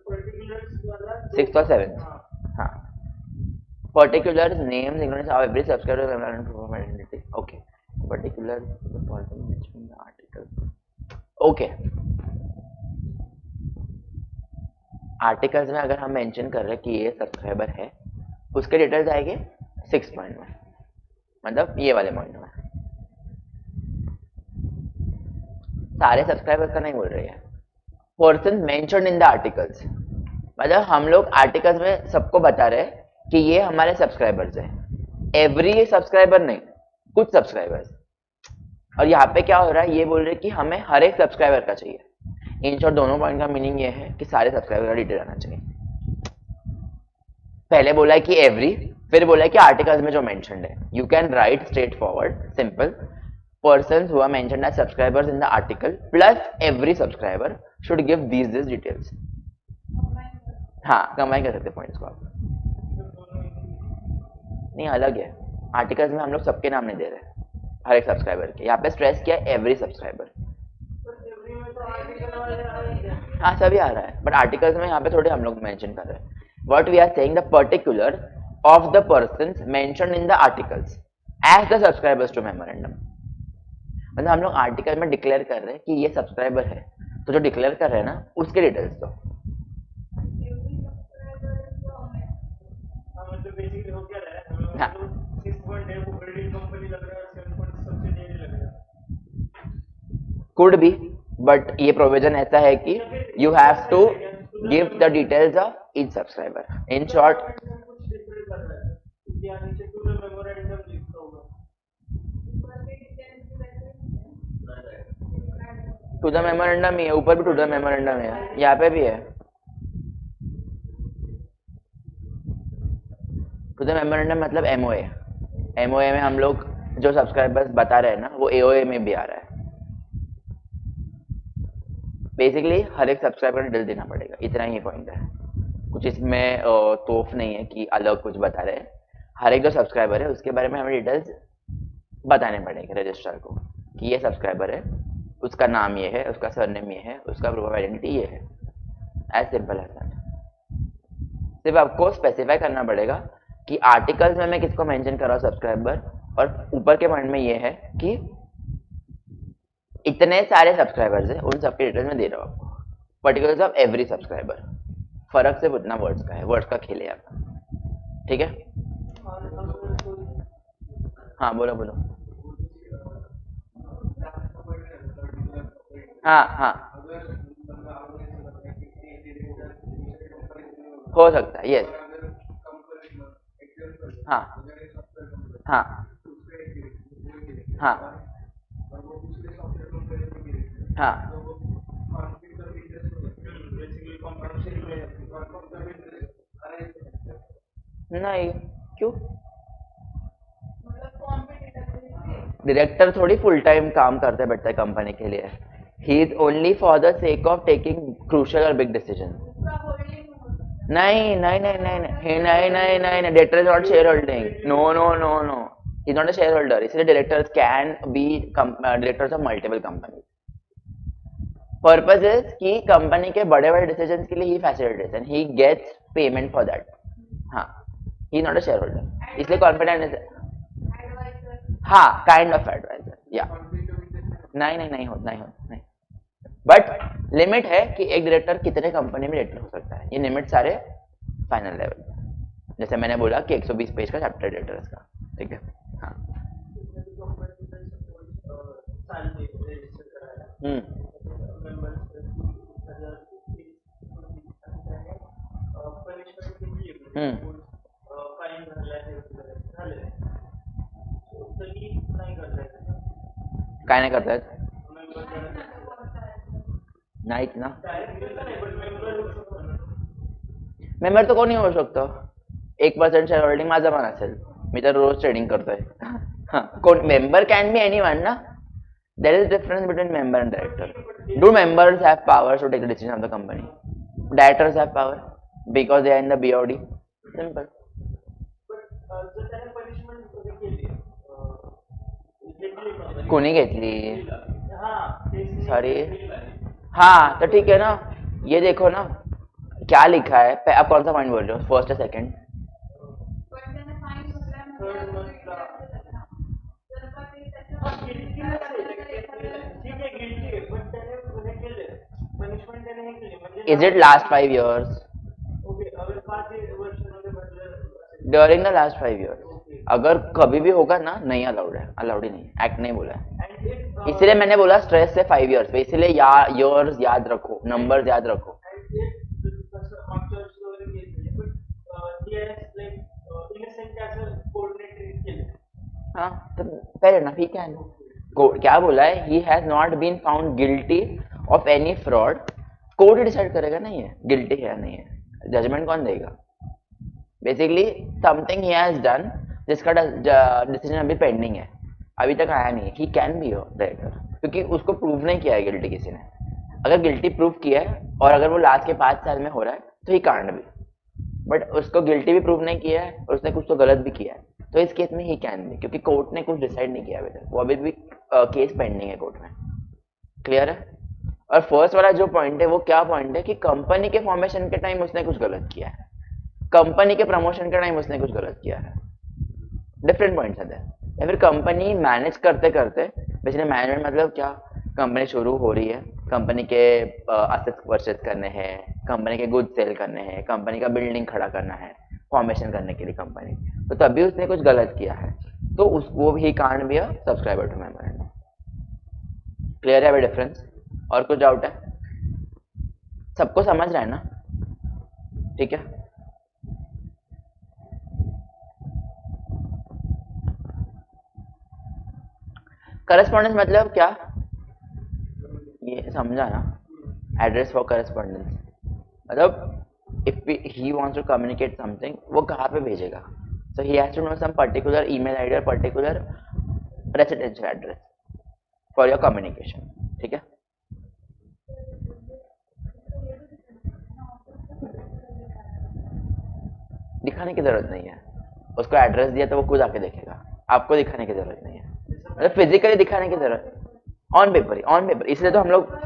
पर्टिकुलर्स वाला 6th और 7th, हाँ। Particulars names including of every subscriber and proof of identity. Okay, particulars the person mentioned in the article. Okay, articles में अगर हम मेंशन कर रहे हैं कि ये सब्सक्राइबर है, उसके डिटेल्स आएंगे 6 पॉइंट में, मतलब ये वाले पॉइंट में। सारे सब्सक्राइबर्स का नहीं बोल रही है, person mentioned in the articles, मतलब हम लोग आर्टिकल्स में सबको बता रहे हैं कि ये हमारे सब्सक्राइबर्स हैं। एवरी सब्सक्राइबर नहीं, कुछ सब्सक्राइबर्स। और यहाँ पे क्या हो रहा है, ये बोल रहे कि हमें हर एक सब्सक्राइबर का चाहिए। इन शॉर्ट दोनों पॉइंट का मीनिंग ये है कि सारे सब्सक्राइबर का डिटेल आना चाहिए। पहले बोला है कि एवरी, फिर बोला है कि आर्टिकल्स में जो मेंशन्ड है। You can right straight forward simple, persons who are mentioned as subscribers in the article plus every subscriber should give these details. हाँ, कंबाइन कर सकते पॉइंट्स को आप। नहीं, अलग है। आर्टिकल्स में हम लोग सबके नाम नहीं दे रहे, हर एक सब्सक्राइबर के। यहाँ पे स्ट्रेस किया एवरी सब्सक्राइबर। हाँ, सभी आ रहा है, बट आर्टिकल्स में यहाँ पे थोड़े हम लोग मेंशन कर रहे हैं। What we are saying, the particular of the persons mentioned in the articles as the subscribers to memorandum. मतलब हम लोग आर्टिकल में डिक्लेयर कर रहे हैं कि ये सब्सक्राइबर है, तो जो डिक्लेयर कर रहे हैं ना उसके डिटेल्स दो। मतलब बेसिकली हो क्या रहा है, हमें हाँ, मतलब 6 पॉइंट है वो बड़ी कंपनी लग रहा है, 7 पॉइंट सबसे डेरी लग रहा है। कुड भी, बट ये प्रोविजन ऐसा है कि you have to give the details of each subscriber. In short कुछ डिफरेंट कर रहा है क्योंकि यहाँ नीचे टू द मेमोरेंडम लिखा होगा। टू द मेमोरेंडम ही है, ऊपर भी टू द मेमोरेंडम है, यहाँ पे भी है टू द मेमोरेंडम मतलब एमओए। एमओए में हम लोग जो सब्सक्राइबर्स बता रहे हैं ना वो एओए में भी आ रहा है। बेसिकली हर एक सब्सक्राइबर को डिटेल देना पड़ेगा, इतना ही पॉइंट है। कुछ इसमें तोफ नहीं है कि अलग कुछ बता रहे हैं। हर एक जो सब्सक्राइबर है उसके बारे में हमें डिटेल्स बताने पड़ेंगे रजिस्ट्रार को कि ये सब्सक्राइबर है, उसका नाम ये है, उसका सरनेम ये है, उसका प्रूफ ऑफ आइडेंटिटी ये है। As simple as that. सिर्फ आपको स्पेसिफाई करना पड़ेगा कि आर्टिकल्स में मैं किसको मेंशन कर रहा हूँ सब्सक्राइबर, और ऊपर के पॉइंट में ये है कि इतने सारे सब्सक्राइबर्स हैं, उन सबके डिटेल्स में दे रहा हूँ आपको, पर्टिकुलर्स ऑफ एवरी सब्सक्राइबर। फर्क सिर्फ उतना वर्ड्स का है, वर्ड्स का खेल है आपका। ठीक है, हाँ बोलो बोलो। हाँ हाँ हो सकता है, यस। हाँ हाँ हाँ हाँ नहीं, क्यों? डायरेक्टर थोड़ी फुल टाइम काम करते बैठता है कंपनी के लिए। He is only for the sake of taking crucial और बिग डिसीजन। नहीं नहीं नहीं नहीं नहीं नहीं नहीं नहीं नहीं, director is not shareholding. No no no no, he is not a share holder. इसलिए directors can be directors of multiple company. Purpose is कि कंपनी के बड़े बड़े डिसीजन के लिए he facilitates and he gets payment for that. हाँ, he is not a share holder, इसलिए confident. हाँ, काइंड ऑफ एडवाइजर, या नहीं नहीं नहीं हो नहीं। बट लिमिट है कि एक डायरेक्टर कितने कंपनी में डायरेक्टर हो सकता है, ये लिमिट सारे फाइनल लेवल। जैसे मैंने बोला कि 120 पेज का चैप्टर डायरेक्टर का। ठीक है, हाँ। काय नाही करतायत, नाहीत ना। मेंबर तो कोणी होऊ शकतो। 1% शेअर होल्डिंग माझं पण असेल, मी तर रोज ट्रेडिंग करतोय। हाँ, कोण मेंबर कैन बी एनीवन ना। There is difference between member and director. Do members have power to take the decision of the company? Directors have power because they are in the BOD. Simple. कोणी घेतली? Sorry, हाँ तो ठीक है ना। ये देखो ना क्या लिखा है, आप कौन सा पॉइंट बोल रहे हो, फर्स्ट या second? Is it last 5 years? During the last 5 years. अगर कभी भी होगा ना, नहीं अलाउड है, अलाउड ही नहीं, एक्ट नहीं बोला है। इसलिए मैंने बोला स्ट्रेस से 5 years पे, इसलिए years याद रखो, नंबर्स याद रखो। हाँ तो पहले ना, ठीक है, क्या बोला है, he has not been found guilty of any fraud. Court decide करेगा ना ये गिल्टी है या नहीं है, जजमेंट कौन देगा? Basically something he has done जिसका डिसीजन अभी पेंडिंग है, अभी तक आया नहीं है। ही कैन बी डायरेक्टर क्योंकि उसको प्रूव नहीं किया है गिल्टी किसी ने। अगर गिल्टी प्रूव किया है और अगर वो लास्ट के 5 साल में हो रहा है तो ही कांड भी, बट उसको गिल्टी भी प्रूव नहीं किया है और उसने कुछ तो गलत भी किया है, तो इस केस में ही कैन बी, क्योंकि कोर्ट ने कुछ डिसाइड नहीं किया अभी तक, वो अभी भी केस पेंडिंग है कोर्ट में। क्लियर है? और फर्स्ट वाला जो पॉइंट है वो क्या पॉइंट है कि कंपनी के फॉर्मेशन के टाइम उसने कुछ गलत किया है, कंपनी के प्रमोशन के टाइम उसने कुछ गलत किया है। डिफरेंट पॉइंट्स आते हैं। या फिर कंपनी मैनेज करते करते, बेसिकली मैनेजमेंट मतलब क्या, कंपनी शुरू हो रही है, कंपनी के असेट्स परचेज करने हैं, कंपनी के गुड सेल करने हैं, कंपनी का बिल्डिंग खड़ा करना है फॉर्मेशन करने के लिए कंपनी, तो तभी उसने कुछ गलत किया है, तो उसको ही कांड भी सब्सक्राइबर टू मेंबर। क्लियर है डिफरेंस? और कुछ डाउट है? सबको समझ रहा है ना? ठीक है, करस्पॉन्डेंस मतलब क्या, ये समझा ना? एड्रेस फॉर करस्पॉन्डेंस मतलब if he wants to communicate something, वो कहाँ पे भेजेगा? So he has to know some particular email ID और particular residential address for your communication, ठीक है? दिखाने की जरूरत नहीं है, उसको एड्रेस दिया तो वो खुद आके देखेगा, आपको दिखाने की जरूरत नहीं है, मतलब फिजिकली दिखाने की जरूरत, on paper he, on paper, इसलिए तो हम लोग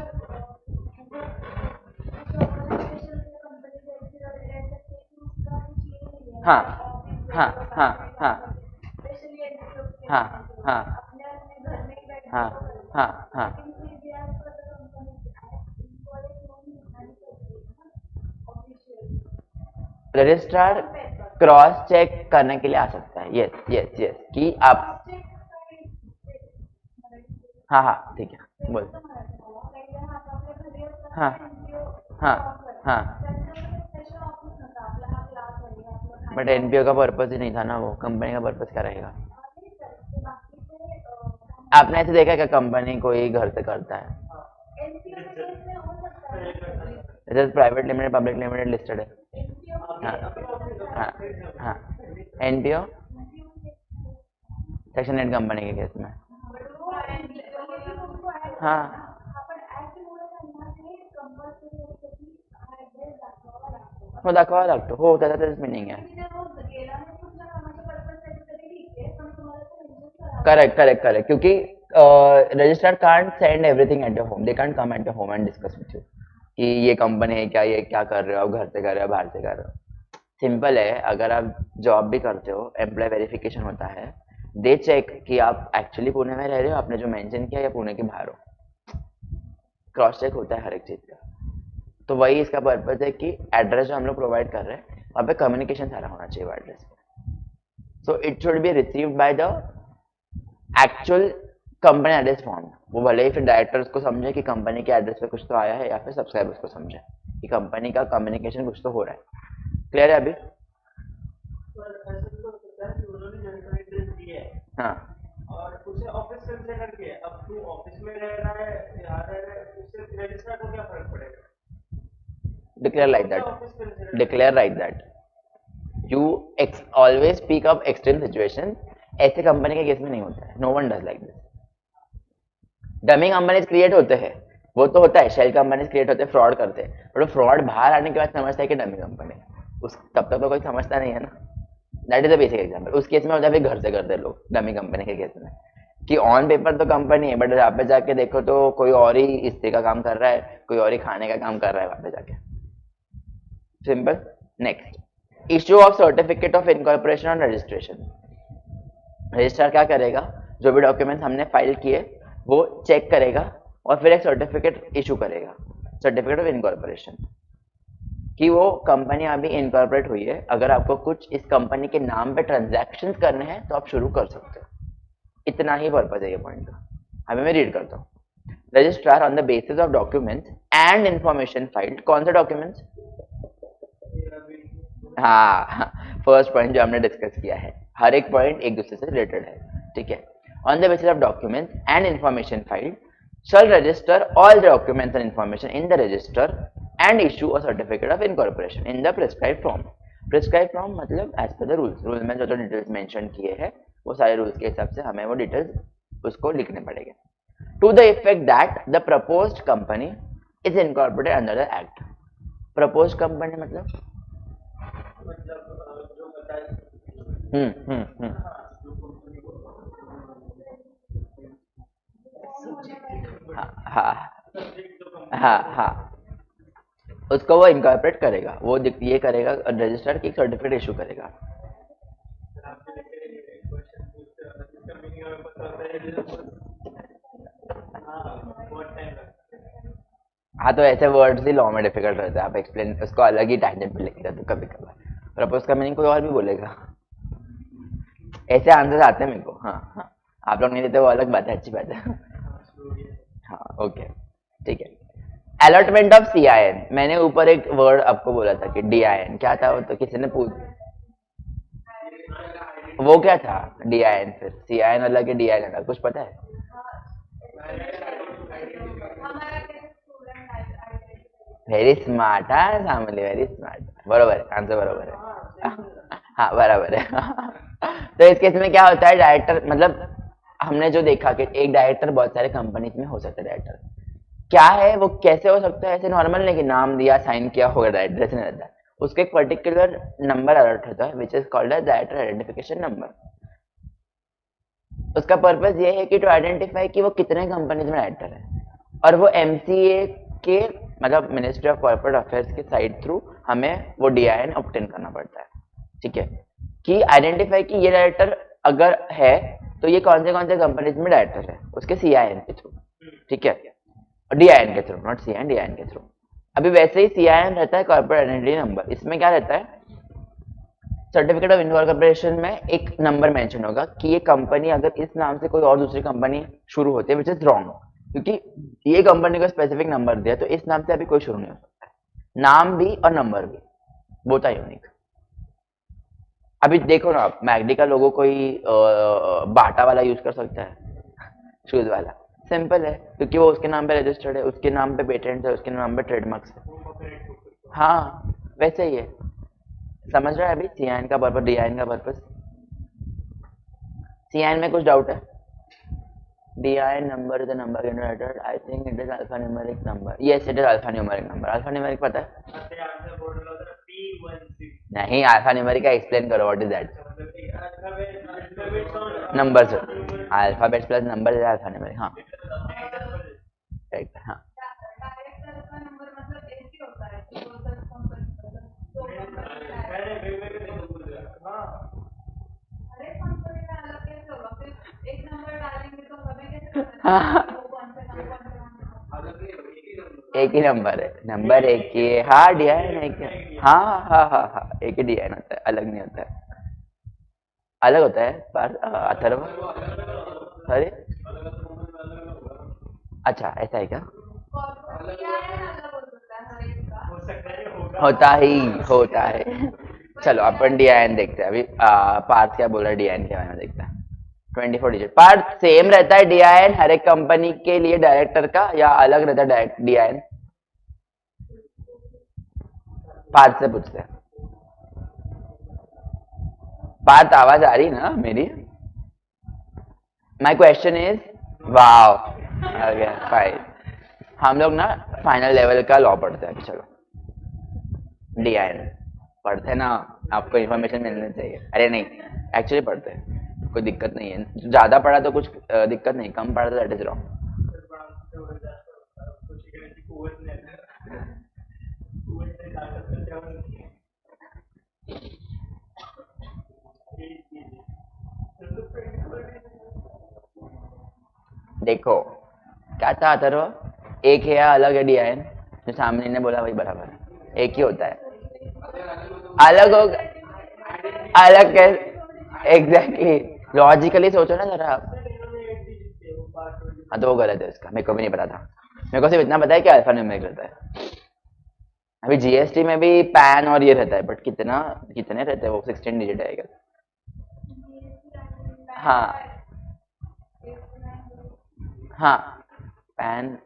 हाँ हाँ हाँ हाँ हाँ हाँ हाँ हाँ हाँ रजिस्ट्रार क्रॉस चेक करने के लिए आ सकता है, यस यस यस, कि आप, हाँ हाँ ठीक है बोल, हाँ हाँ हाँ, बट एनपीओ का पर्पज ही नहीं था ना, वो कंपनी का पर्पज क्या रहेगा? आपने ऐसे देखा क्या कंपनी कोई घर से करता है? जैसे private limited, public limited, listed है, हाँ हाँ हाँ, एनपीओ सेक्शन 8 कंपनी के केस में, हाँ हो दाखवा लागतो, हो त्याचा तेच मिनिंग आहे. करेक्ट करेक्ट करेक्ट, क्योंकि registrar can't send everything at your home, they can't come at your home and discuss with you कि ये कंपनी है क्या, ये क्या कर रहे हो, आप घर से कर रहे हो बाहर से कर रहे हो. सिंपल है, अगर आप जॉब भी करते हो, एम्प्लॉय वेरिफिकेशन होता है, दे चेक कि आप एक्चुअली पुणे में रह रहे हो, आपने जो मेंशन किया, या पुणे के बाहर हो, क्रॉस चेक होता है हर एक चीज का. तो वही इसका पर्पज है कि एड्रेस जो हम लोग प्रोवाइड कर रहे हैं वहाँ पे कम्युनिकेशन सारा होना चाहिए एड्रेस पे. So it should be received by the actual company address form. वो भले ही फिर डायरेक्टर्स को समझे कि कंपनी के एड्रेस पे कुछ तो आया है, या फिर सब्सक्राइबर्स को समझे कि कंपनी का कम्युनिकेशन कुछ तो हो रहा है. क्लियर है अभी? हाँ, और उसे ऑफिस कंसीडर किया, अब तू ऑफिस में रह रहा है, यहाँ रह रहा है, उससे रजिस्ट्रार को क्या फर्क पड़ेगा? declare like that, declare like that. You always speak of extreme situation. ऐसे कंपनी के केस में नहीं होता है, no one does like this. Dummy companies create होते हैं, वो तो होता है, शेल कंपनीज क्रिएट होते हैं, फ्रॉड करते हैं, बट फ्रॉड बाहर आने के बाद समझता है कि डमी कंपनी, उस तब तक तो कोई समझता नहीं है ना. That is a basic example. उस केस में होता है घर से करते हैं लोग, डमी कंपनी के केस में, कि ऑन पेपर तो कंपनी है, बट यहाँ पे जाके देखो तो कोई और ही इस्त्री का काम कर रहा है, कोई और ही खाने का काम कर रहा है वहां पे जाके. Simple. Next, issue of certificate of incorporation और रजिस्ट्रेशन. रजिस्ट्रार क्या करेगा, जो भी डॉक्यूमेंट्स हमने फाइल किए वो चेक करेगा और फिर एक सर्टिफिकेट इशू करेगा, सर्टिफिकेट ऑफ इनकॉर्पोरेशन, कि वो कंपनी अभी इनकॉर्पोरेट हुई है, अगर आपको कुछ इस कंपनी के नाम पे ट्रांजैक्शन करने हैं तो आप शुरू कर सकते हो. इतना ही पर्पज है ये पॉइंट का. अभी मैं रीड करता हूँ. Registrar on the basis of documents and information filed. कौन से डॉक्यूमेंट्स? हाँ, फर्स्ट पॉइंट जो हमने डिस्कस किया है, हर एक पॉइंट एक दूसरे से रिलेटेड है, ठीक है. On the basis of documents and information filed shall register all documents and information in the register and issue a certificate of incorporation in the prescribed form. prescribed form मतलब as per the rules. Rule में जो जो details mention किए हैं वो सारे rules के हिसाब से हमें वो डिटेल्स उसको लिखने पड़ेंगे. To the effect that the proposed company is incorporated under the act. Proposed company मतलब जो बताया हाँ हाँ हाँ, उसको वो इनकॉर्पोरेट करेगा, वो ये करेगा रजिस्टर की सर्टिफिकेट इशू करेगा. हाँ, तो ऐसे वर्ड्स ही लॉ में डिफिकल्ट रहते हैं, आप एक्सप्लेन उसको अलग ही टैंजेंट पे लिख देते कभी कभार. प्रपोज का मीनिंग कोई और भी बोलेगा, ऐसे आंसर आते हैं मेरे को. हाँ हाँ, आप लोग नहीं देते वो अलग बात है, अच्छी बात है. हाँ ओके. ठीक है। अलॉटमेंट ऑफ CIN, मैंने ऊपर एक वर्ड आपको बोला था कि DIN क्या था, वो तो किसी ने पूछ, वो क्या था DIN, फिर CIN अलग है DIN अलग, कुछ पता है? व्हेरी स्मार्ट, हाँ सामने वेरी स्मार्ट, बरोबर है, आंसर बरोबर है। हाँ बराबर है। तो इस केस में क्या होता है, डायरेक्टर मतलब हमने जो देखा कि एक डायरेक्टर बहुत सारे कंपनीज में हो सकता है, डायरेक्टर क्या है वो कैसे हो सकता है, ऐसे नॉर्मल नहीं कि नाम दिया साइन किया होगा डायरेक्टर, ऐसे नहीं रहता है। उसका एक पर्टिकुलर नंबर अलर्ट होता है which is called as director identification number. उसका पर्पस ये है कि टू आइडेंटिफाई कि वो कितने कंपनीज में डायरेक्टर है, और वो MCA के मतलब मिनिस्ट्री ऑफ कॉर्पोरेट अफेयर्स के साइड थ्रू हमें वो DIN ऑब्टेन करना पड़ता है, ठीक है, कि आइडेंटिफाई कि ये डायरेक्टर अगर है तो ये कौन से कंपनीज में डायरेक्टर है, उसके CIN के थ्रू, ठीक है, DIN के थ्रू, नॉट CIN, DIN के थ्रू। अभी वैसे ही CIN रहता है कॉर्पोरेट आइडेंटिटी नंबर, इसमें क्या रहता है, सर्टिफिकेट ऑफ इनकॉर्पोरेशन में एक नंबर मेंशन होगा कि ये कंपनी अगर इस नाम से कोई और दूसरी कंपनी शुरू होती है विच इज रॉन्ग, क्योंकि ये कंपनी को स्पेसिफिक नंबर दिया तो इस नाम से अभी कोई शुरू नहीं हो सकता है, नाम भी और नंबर भी, बोथ आर यूनिक। अभी देखो ना आप, मैगडी का लोगो कोई बाटा वाला यूज कर सकता है, शूज वाला, सिंपल है क्योंकि वो उसके नाम पे रजिस्टर्ड है, उसके नाम पे पेटेंट है, उसके नाम पे ट्रेडमार्क्स है। हाँ वैसे ही है, समझ रहा है अभी CIN का पर्पस, DIN का पर्पस। CIN में कुछ डाउट है? DIN number is the number generated. I think it is alphanumeric number. Yes, it is alphanumeric number. Alphanumeric पता है? नहीं, alphanumeric का explain करो, what is that? Numbers. Alphabets plus number is alphanumeric. हाँ. Correct. हाँ. एक ही number है, number एक ही है, हाँ DIN एक है, हाँ हाँ हाँ हाँ एक ही DIN होता है, अलग नहीं होता है, अलग होता है पर अथर्व, अरे अच्छा ऐसा है क्या? होता है। चलो अपन DIN देखते हैं अभी, पार्थ क्या बोल रहा है DIN के बारे में देखते हैं। 24 डिजिट पार्ट सेम रहता है DIN हर एक कंपनी के लिए डायरेक्टर का, या अलग रहता है DIN? पार्थ से पूछते हैं। पार्थ आवाज आ रही ना मेरी? My question is, wow okay fine. हम लोग ना फाइनल लेवल का लॉ पढ़ते हैं, चलो DIN पढ़ते हैं ना, आपको इन्फॉर्मेशन मिलनी चाहिए, अरे नहीं एक्चुअली पढ़ते हैं, कोई दिक्कत नहीं है, ज्यादा पढ़ा तो कुछ दिक्कत नहीं, कम पढ़ा तो दैट इज रॉन्ग। देखो क्या था अथर्व, एक है या अलग है DIN? जो सामने ने बोला वही बराबर है, एक ही होता है, अलग होगा, अलग कैसे, एग्जैक्टली लॉजिकली सोचो ना जरा आप। हाँ तो वो गलत है उसका, मेरे को भी नहीं पता था, मेरे को सिर्फ इतना पता है कि अल्फान्यूमेरिक रहता है। अभी GST में भी पैन और ये रहता है, बट कितने रहते हैं वो, 16 डिजिट है। हाँ हाँ पैन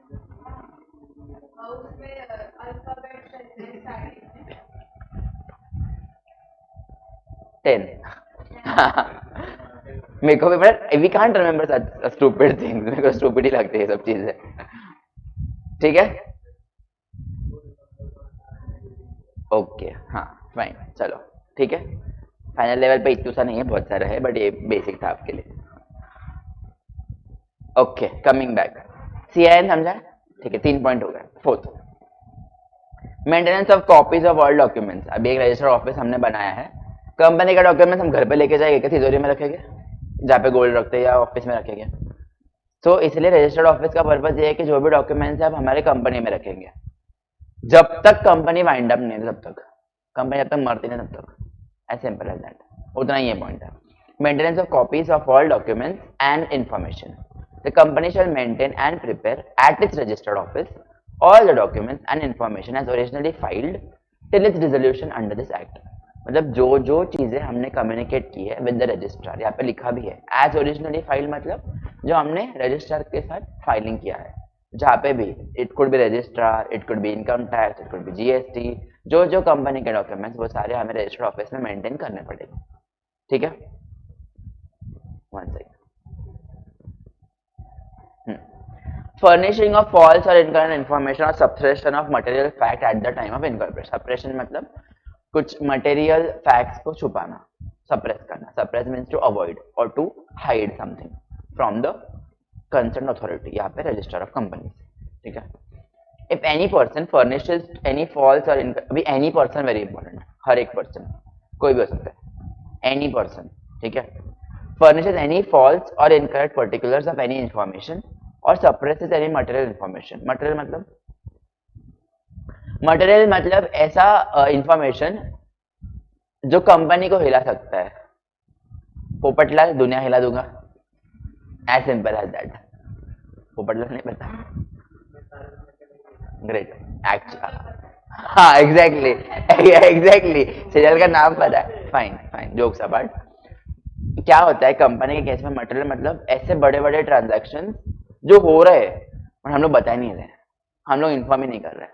10। मेरे को भी पता, we can't remember such stupid things, मेरे को स्टूपिड ही लगती है सब चीजें, ठीक है ओके हाँ फाइन, चलो ठीक है, फाइनल लेवल पे इतना सा नहीं है, बहुत सारा है, बट ये बेसिक था आपके लिए। ओके कमिंग बैक, CIN समझा, ठीक है, 3 पॉइंट हो गए। Fourth, maintenance of copies of all documents. अभी एक रजिस्टर ऑफिस हमने बनाया है, कंपनी का डॉक्यूमेंट्स हम घर पे लेके जाएंगे क्या, तिजोरी में रखेंगे जहाँ पे गोल्ड रखते हैं, या ऑफिस में रखेंगे? तो इसलिए रजिस्टर्ड ऑफिस का पर्पज ये है कि जो भी डॉक्यूमेंट्स है आप हमारे कंपनी में रखेंगे, जब तक कंपनी वाइंड अप नहीं है, तब तक कंपनी जब तक मरती नहीं तब तक, एज सिंपल एज दैट, उतना ही ये पॉइंट है। Maintenance of copies of all documents and information, the company shall maintain and prepare at its registered office all the documents and information as originally filed till its dissolution under this act. मतलब जो जो चीजें हमने communicate की है with the registrar, यहाँ पे लिखा भी है एज ओरिजिनली फाइल्ड, मतलब जो हमने रजिस्ट्रार के साथ फाइलिंग किया है, जहाँ पे भी it could B registrar, it could be income tax, it could B GST, जो जो कंपनी के डॉक्यूमेंट्स वो सारे हमें रजिस्टर्ड ऑफिस में मेंटेन करने पड़ेंगे. ठीक है, one second. Furnishing of false or incorrect information or suppression of material fact at the time of incorporation. Suppression मतलब कुछ material facts को छुपाना, suppress करना. Suppress means to avoid or to hide something from the concerned authority. यहाँ पे register of companies. ठीक है. If any person furnishes any false or अभी any person very important. हर एक person कोई भी हो सकता है. Any person. ठीक है. Furnishes any false or incorrect particulars of any information और suppresses any material information. Material मतलब ऐसा इंफॉर्मेशन जो कंपनी को हिला सकता है. पोपटलाल दुनिया हिला दूंगा, as simple as that. Popatlal नहीं पता? ग्रेट. हाँ एग्जैक्टली एग्जैक्टली, सीरियल का नाम पता है. Fine fine, jokes apart. क्या होता है कंपनी के केस में, मटेरियल मतलब ऐसे बड़े बड़े ट्रांजैक्शन जो हो रहे हैं और हम लोग बता नहीं रहे, हम लोग इन्फॉर्म ही नहीं कर रहे.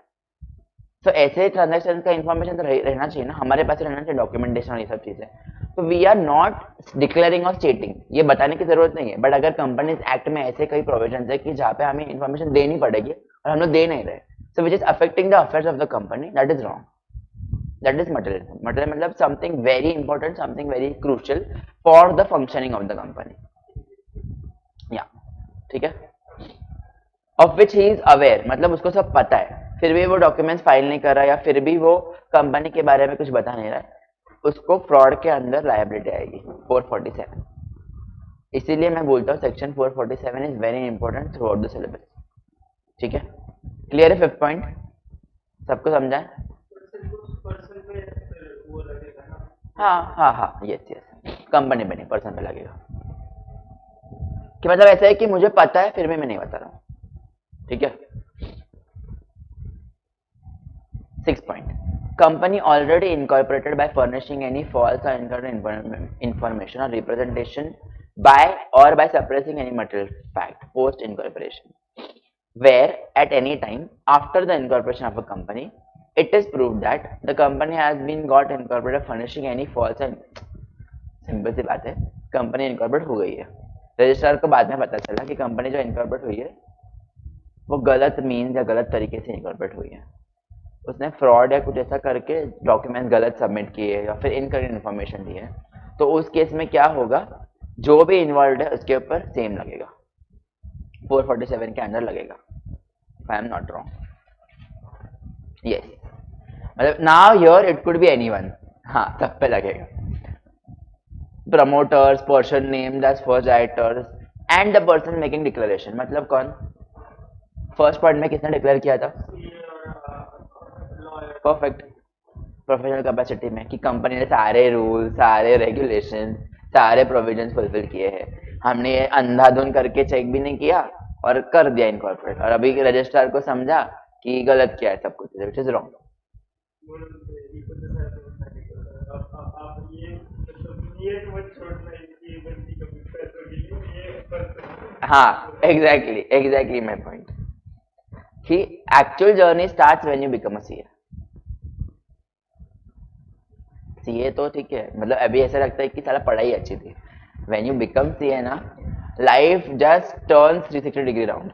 तो ऐसे ट्रांजैक्शन का इन्फॉर्मेशन तो रहना चाहिए ना, हमारे पास रहना चाहिए डॉक्यूमेंटेशन और ये सब चीजें. तो वी आर नॉट डिक्लेयरिंग और स्टेटिंग, ये बताने की जरूरत नहीं है. बट अगर कंपनीज एक्ट में ऐसे कई प्रोविजन है कि जहाँ पे हमें इन्फॉर्मेशन देनी पड़ेगी और हम लोग दे नहीं रहे, so which is affecting the affairs of the company, that is wrong. That is material. Material मतलब something very important, something very crucial for the functioning of the company. या ठीक है. Of which he is aware मतलब उसको सब पता है, फिर भी वो डॉक्यूमेंट्स फाइल नहीं कर रहा या फिर भी वो कंपनी के बारे में कुछ बता नहीं रहा है, उसको फ्रॉड के अंदर लायबिलिटी आएगी 447. इसीलिए मैं बोलता हूँ section 447 is very important through out the syllabus. ठीक है, क्लियर है? 5th पॉइंट सबको समझा है? हाँ हाँ हाँ, यस यस, कंपनी पे नहीं पर्सन पे लगेगा. कि मतलब ऐसा है कि मुझे पता है फिर भी मैं नहीं बता रहा हूँ. ठीक है. 6th point, company already incorporated by furnishing any false or incorrect information or representation by or by suppressing any material fact post incorporation, where at any time after the incorporation of a company it is proved that the company has been got incorporated furnishing any false and simple सी बात है, company incorporate हो गई है, registrar को बाद में पता चला कि कंपनी जो इनकॉर्पोरेट हुई है वो गलत मीन्स या गलत तरीके से इनकॉर्पोरेट हुई है. उसने फ्रॉड या कुछ ऐसा करके डॉक्यूमेंट गलत सबमिट किए या फिर इनकरेक्ट इन्फॉर्मेशन दी है, तो उस केस में क्या होगा, जो भी इन्वॉल्व है उसके ऊपर सेम लगेगा, 447 के अंडर लगेगा. If I am not wrong. Yes, मतलब now here it could be anyone. हाँ, सब पे लगेगा. Promoters, person named as first writers and the person making declaration. मतलब कौन? फर्स्ट पॉइंट में किसने डिक्लेयर किया था? परफेक्ट. प्रोफेशनल कैपेसिटी में कि कंपनी ने सारे रूल, सारे रेगुलेशन, सारे प्रोविजंस फुलफिल किए हैं. हमने ये अंधाधुन करके चेक भी नहीं किया और कर दिया इनकॉर्पोरेट, और अभी रजिस्ट्रार को समझा कि गलत किया है सब कुछ, विच इज रॉन्ग. हाँ एग्जैक्टली एग्जैक्टली माई पॉइंट कि actual journey starts when you become a CA. CA तो ठीक है, मतलब अभी ऐसा लगता है कि सारा पढ़ाई अच्छी थी. व्हेन यू बिकम सीए ना, life just turns 360 degree round.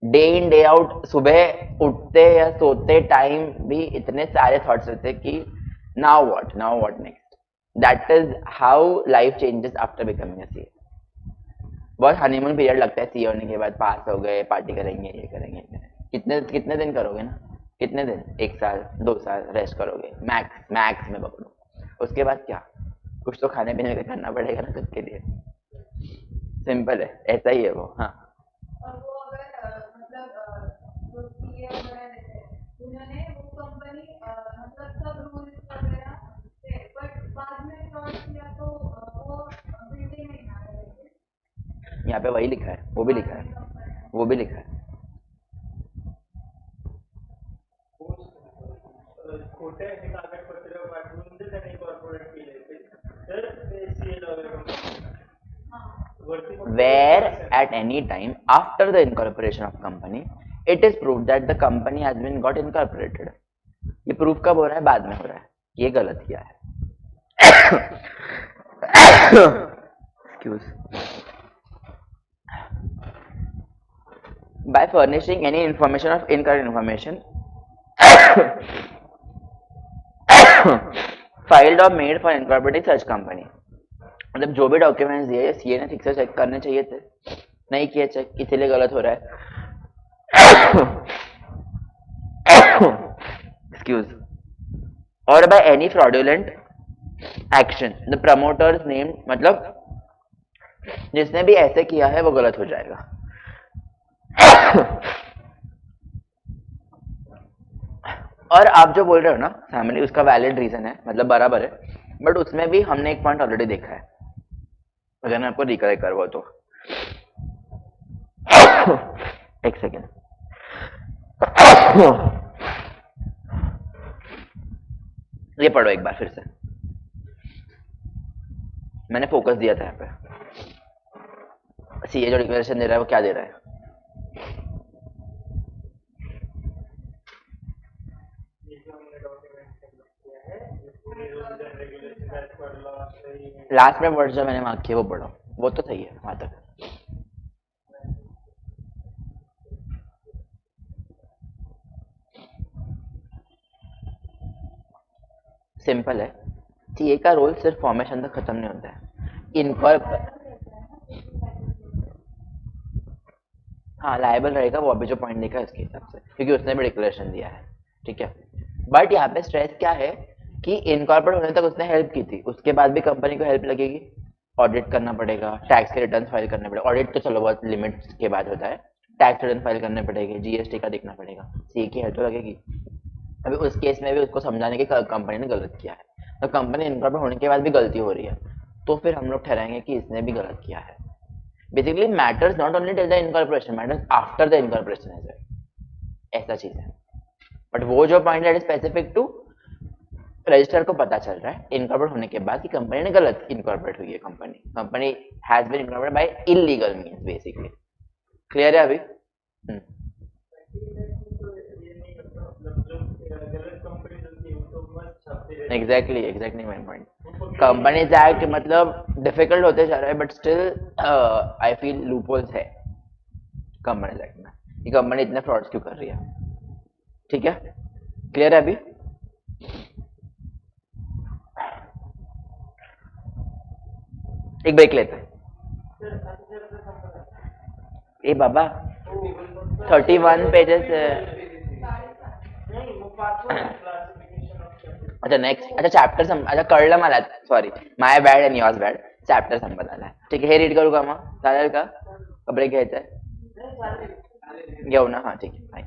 Day in day out, सुबह उठते या सोते टाइम भी इतने सारे थॉट्स रहते कि now what next. That is how life changes after becoming a CA. बहुत हनीमून पीरियड लगता है सीए होने के बाद. पास हो गए, पार्टी करेंगे, ये करेंगे. कितने दिन करोगे ना, कितने दिन, 1 साल 2 साल रेस्ट करोगे मैक्स में पकड़ो. उसके बाद क्या, कुछ तो खाने पीने का करना पड़ेगा ना खुद के लिए. सिंपल है, ऐसा ही है वो. हाँ, और वो अगर मतलब जो सीए वगैरह रहते हैं उन्होंने वो कंपनी मतलब सब रूल्स वगैरह थे, बट बाद में फ्रॉड किया तो वो बिल्डिंग नहीं आ रही. यहाँ पे वही लिखा है, वो भी लिखा है, वो भी लिखा है. वाटून त्यांनी कॉर्पोरेट केले तर ते सीएल वगैरे वरती where at any time after the incorporation of company it is proved that the company has been got incorporated. ये प्रूफ कब हो रहा है? बाद में हो रहा है. ये गलत किया है. Excuse. By furnishing any information of incorrect information filed or made for incorporating such company. मतलब जो भी डॉक्यूमेंट्स दिए सीए ने ठीक से चेक करने चाहिए थे, नहीं किए चेक, इसीलिए गलत हो रहा है. एक्सक्यूज. और by any fraudulent action the promoters name, मतलब जिसने भी ऐसे किया है वो गलत हो जाएगा. और आप जो बोल रहे हो ना फैमिली, उसका वैलिड रीजन है, मतलब बराबर है, बट उसमें भी हमने एक पॉइंट ऑलरेडी देखा है, अगर मैं आपको रिकलेक्ट करवा तो. एक सेकेंड. ये पढ़ो एक बार फिर से, मैंने फोकस दिया था यहाँ पे. सीए जो डिक्लेरेशन दे रहा है वो क्या दे रहा है? लास्ट में वर्ड जो मैंने मार्क किया वो पढ़ो, वो तो सही है वहां तक. सिंपल है. सीए का रोल सिर्फ फॉर्मेशन तक खत्म नहीं होता है. हाँ लायबल रहेगा वो, अभी जो पॉइंट देखा है उसके हिसाब से, क्योंकि उसने भी डिक्लेरेशन दिया है. ठीक है, बट यहाँ पे स्ट्रेस क्या है कि इनकॉर्पोरेट होने तक उसने हेल्प की थी, उसके बाद भी कंपनी को हेल्प लगेगी. ऑडिट करना पड़ेगा, टैक्स के रिटर्न फाइल करने पड़ेगा. ऑडिट तो चलो बहुत लिमिट के बाद होता है. टैक्स रिटर्न फाइल करने पड़ेंगे, जीएसटी का देखना पड़ेगा, सीए की हेल्प तो लगेगी. अभी उस केस में भी उसको समझाने की कंपनी ने गलत किया है, तो कंपनी इनकॉर्पोरेट होने के बाद भी गलती हो रही है, तो फिर हम लोग ठहराएंगे कि इसने भी गलत किया है. Basically matters not only till the incorporation, matters after the incorporation as well, ऐसा चीज है. बट वो जो पॉइंट है स्पेसिफिक टू रजिस्टर को पता चल रहा है इनकॉर्पोरेट होने के बाद कि कंपनी ने गलत इनकॉर्पोरेट हुई है. Company has been incorporated by illegal means basically. Clear है अभी? Exactly my point. Companies act मतलब डिफिकल्ट होते जा रहा है, but still I feel loopholes है कंपनीज एक्ट में, ये कंपनी इतने फ्रॉड्स क्यों कर रही है. ठीक है, क्लियर है अभी? एक ब्रेक लेते हैं. ए बाबा 31 पेजेस है. अच्छा नेक्स्ट, अच्छा चॅप्टर अच्छा कळलं मला, sorry my bad and yours bad. Chapter संपत आलाय. ठीक आहे, हे रीड करू का मग? चालेल का? ब्रेक घ्यायचा आहे? घेऊ ना. हा ठीक आहे.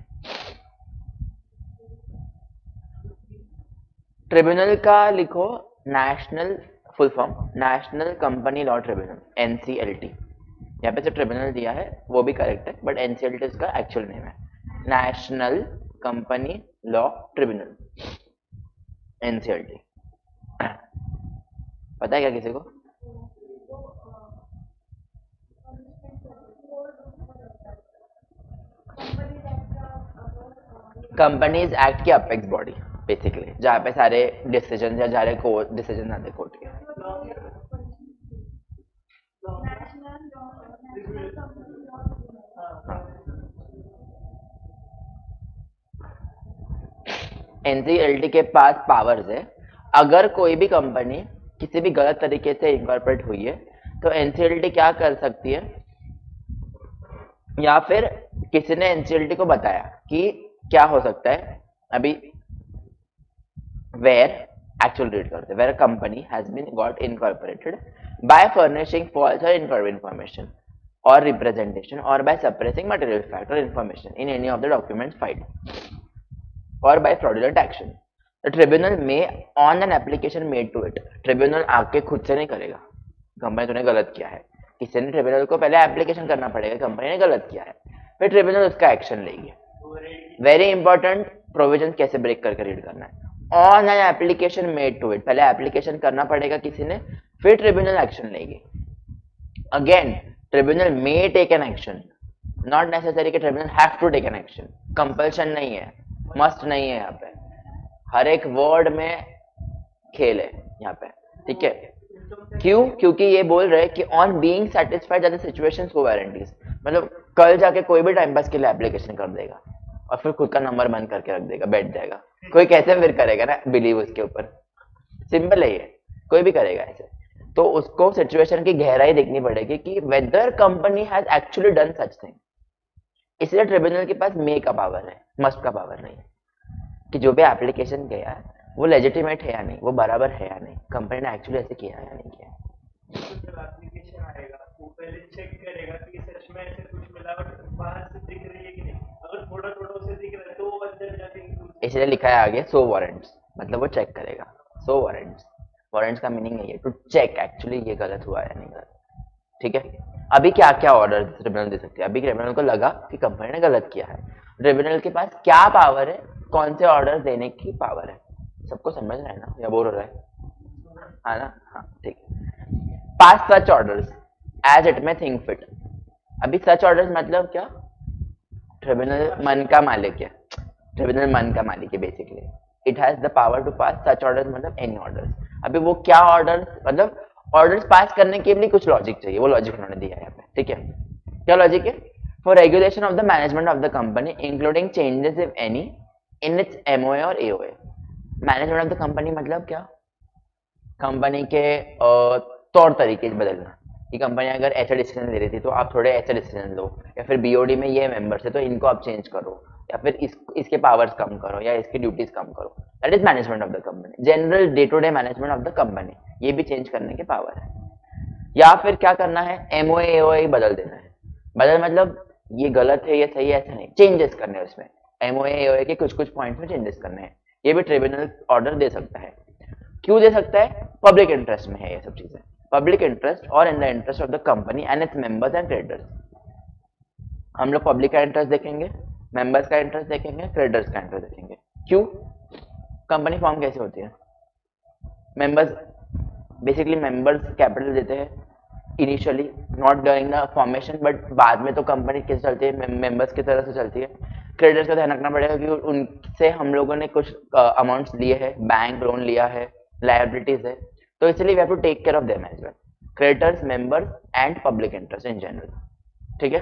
ट्रिब्यूनल का लिखो national, full form national company law tribunal, NCLT. यहाँ पे जो ट्रिब्यूनल दिया है वो भी करेक्ट है, बट एनसीएलटी इसका एक्चुअल नेम है, national company law tribunal, NCLT. पता है क्या किसी को? कंपनीज एक्ट की अपेक्स बॉडी बेसिकली, जहाँ पे सारे डिसीजन या सारे कोर्ट डिसीजन आते कोर्ट के. एनसीएलटी के पास पावर्स है. अगर कोई भी कंपनी किसी भी गलत तरीके से इनकॉर्पोरेट हुई है तो एनसीएलटी क्या कर सकती है, या फिर किसी ने एनसीएलटी को बताया कि क्या हो सकता है. अभी वेयर एक्चुअल रीड करते, where company has been got incorporated by furnishing false और इनकॉर्पोरेट इंफॉर्मेशन और रिप्रेजेंटेशन और बाय सप्रेसिंग मटेरियल फैक्ट और information in any of the documents filed or by fraudulent action. The tribunal may on an application made to it. Tribunal आके खुद से नहीं करेगा, company तूने गलत किया है, किसी ने ट्रिब्यूनल को पहले एप्लीकेशन करना पड़ेगा, कंपनी ने गलत किया है, फिर ट्रिब्यूनल उसका एक्शन लेगी. वेरी इंपॉर्टेंट प्रोविजन कैसे ब्रेक करके रीड करना है. On an application made to it, पहले एप्लीकेशन करना पड़ेगा किसी ने, फिर ट्रिब्यूनल एक्शन लेगी. Again tribunal may take an action, not necessary कि tribunal have to take an action. Compulsion नहीं है, मस्ट नहीं है. यहाँ पे हर एक वर्ड में खेल है यहाँ पे. ठीक है, क्यों? क्योंकि ये बोल रहे हैं कि on being satisfied that the situations को वारंटीज, मतलब कल जाके कोई भी टाइम पास के लिए एप्लीकेशन कर देगा और फिर खुद का नंबर बंद करके रख देगा, बैठ जाएगा. कोई कैसे फिर करेगा ना बिलीव उसके ऊपर. सिंपल है ये, कोई भी करेगा ऐसे. तो उसको सिचुएशन की गहराई देखनी पड़ेगी कि weather company has actually done such thing. इसलिए ट्रिब्यूनल के पास मे का पावर है, मस्ट का पावर नहीं, कि जो भी एप्लीकेशन गया है वो लेजिटिमेट है या नहीं, वो बराबर है या नहीं, कंपनी ने एक्चुअली ऐसे किया है या नहीं किया. जब एप्लीकेशन आएगा वो पहले चेक करेगा कि सच में ऐसे कुछ मिलावट बाहर से दिख रही है कि नहीं. अगर थोड़ा थोड़ा उसे दिख रहा है तो वो अंदर जाके इसलिए लिखा है आगे सो वारंट्स, मतलब वो चेक करेगा. सो वारंट्स, वारंट्स का मीनिंग है ये टू चेक एक्चुअली ये गलत हुआ या नहीं गलत. ठीक है, अभी क्या क्या ऑर्डर ट्रिब्यूनल दे सकते हैं. अभी ट्रिब्यूनल को लगा कि कंपनी ने गलत किया है, ट्रिब्यूनल के पास क्या पावर है, कौन से ऑर्डर देने की पावर है. सबको समझ रहा है ना, या बोर हो रहा है ना? हाँ ठीक है. पास सच ऑर्डर्स एज इट में थिंक फिट. अभी सच ऑर्डर्स मतलब क्या? ट्रिब्यूनल मन का मालिक है, ट्रिब्यूनल मन का मालिक है basically. It has the power to pass such orders, मतलब एनी ऑर्डर्स. अभी वो क्या ऑर्डर्स, मतलब ऑर्डर्स पास करने के लिए कुछ लॉजिक चाहिए, वो लॉजिक उन्होंने दिया है यहाँ पे. ठीक है, क्या लॉजिक है? For regulation of the management of the company including changes if any in its MOA और AOA. Management of the company मतलब क्या? कंपनी के तौर तरीके बदलना, कि कंपनी अगर ऐसा डिसीजन ले रही थी तो आप थोड़े ऐसा डिसीजन लो, या फिर बीओडी में ये मेंबर्स है तो इनको आप चेंज करो, या फिर इसके पावर्स कम करो, या इसकी ड्यूटीज कम करो. That is management of the company. General day to day management of the company, ये भी चेंज करने के पावर है. या फिर क्या करना है? एमओए एओए बदल देना है. बदल मतलब ये गलत है, ये सही है, ऐसा नहीं, चेंजेस करने हैं उसमें. एमओए एओए के कुछ कुछ पॉइंट्स में चेंजेस करने हैं. ये भी ट्रिब्यूनल ऑर्डर दे सकता है. क्यों दे सकता है? पब्लिक इंटरेस्ट में है ये सब चीजें. पब्लिक इंटरेस्ट और in the interest of the company and its members and creditors. हम लोग पब्लिक का इंटरेस्ट देखेंगे, मेंबर्स का इंटरेस्ट देखेंगे, क्रेडिटर्स का इंटरेस्ट देखेंगे. क्यों? कंपनी फॉर्म कैसे होती है? मेंबर्स, बेसिकली मेंबर्स कैपिटल देते हैं initially, not during the formation, but बाद में तो कंपनी कैसे चलती है? मेंबर्स की तरह से चलती है. क्रेडिटर्स का ध्यान रखना पड़ेगा कि उनसे हम लोगों ने कुछ अमाउंट्स लिए हैं, बैंक लोन लिया है, लायबिलिटीज है, तो इसलिए we have to take care of them as well. Creditors, members and public interest in general. ठीक है.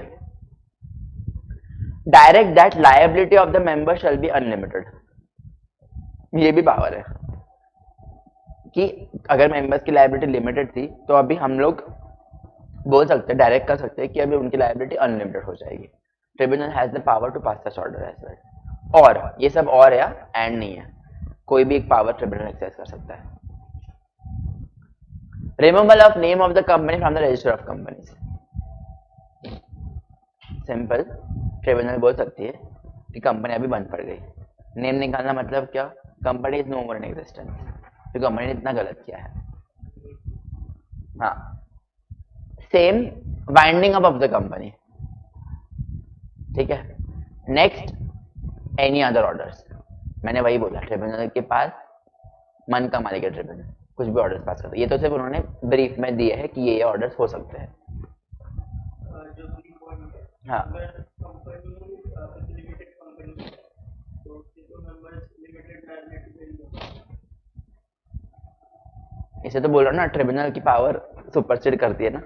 Direct that liability of the member shall be unlimited. ये भी पावर है कि अगर मेंबर्स की लायबिलिटी लिमिटेड थी तो अभी हम लोग बोल सकते हैं, डायरेक्ट कर सकते हैं कि अभी उनकी लायबिलिटी अनलिमिटेड हो जाएगी. Tribunal has the power to pass such order as well. और ये सब और या एंड नहीं है, कोई भी एक पावर ट्रिब्यूनल एक्सरसाइज कर सकता है. Removal of name of the company from the register of companies. Simple, tribunal बोल सकती है कि कंपनी अभी बंद पड़ गई. नेम निकालना मतलब क्या? Company is no more in existence, तो कंपनी ने इतना गलत किया है. हाँ, same winding up of the company. ठीक है. Next, any other orders. मैंने वही बोला, ट्रिब्यूनल के पास मन का मालिक है, ट्रिब्यूनल कुछ भी ऑर्डर्स पास करता है. ये तो सिर्फ उन्होंने ब्रीफ में दिए है कि ये ऑर्डर्स हो सकते हैं. जो दूसरी पॉइंट है, हाँ, अगर कंपनी लिमिटेड कंपनी है तो उसके तो मेंबर्स लिमिटेड लायबिलिटी. इसे तो बोल रहा हूँ ना, ट्रिब्यूनल की पावर सुपरसीड करती है ना.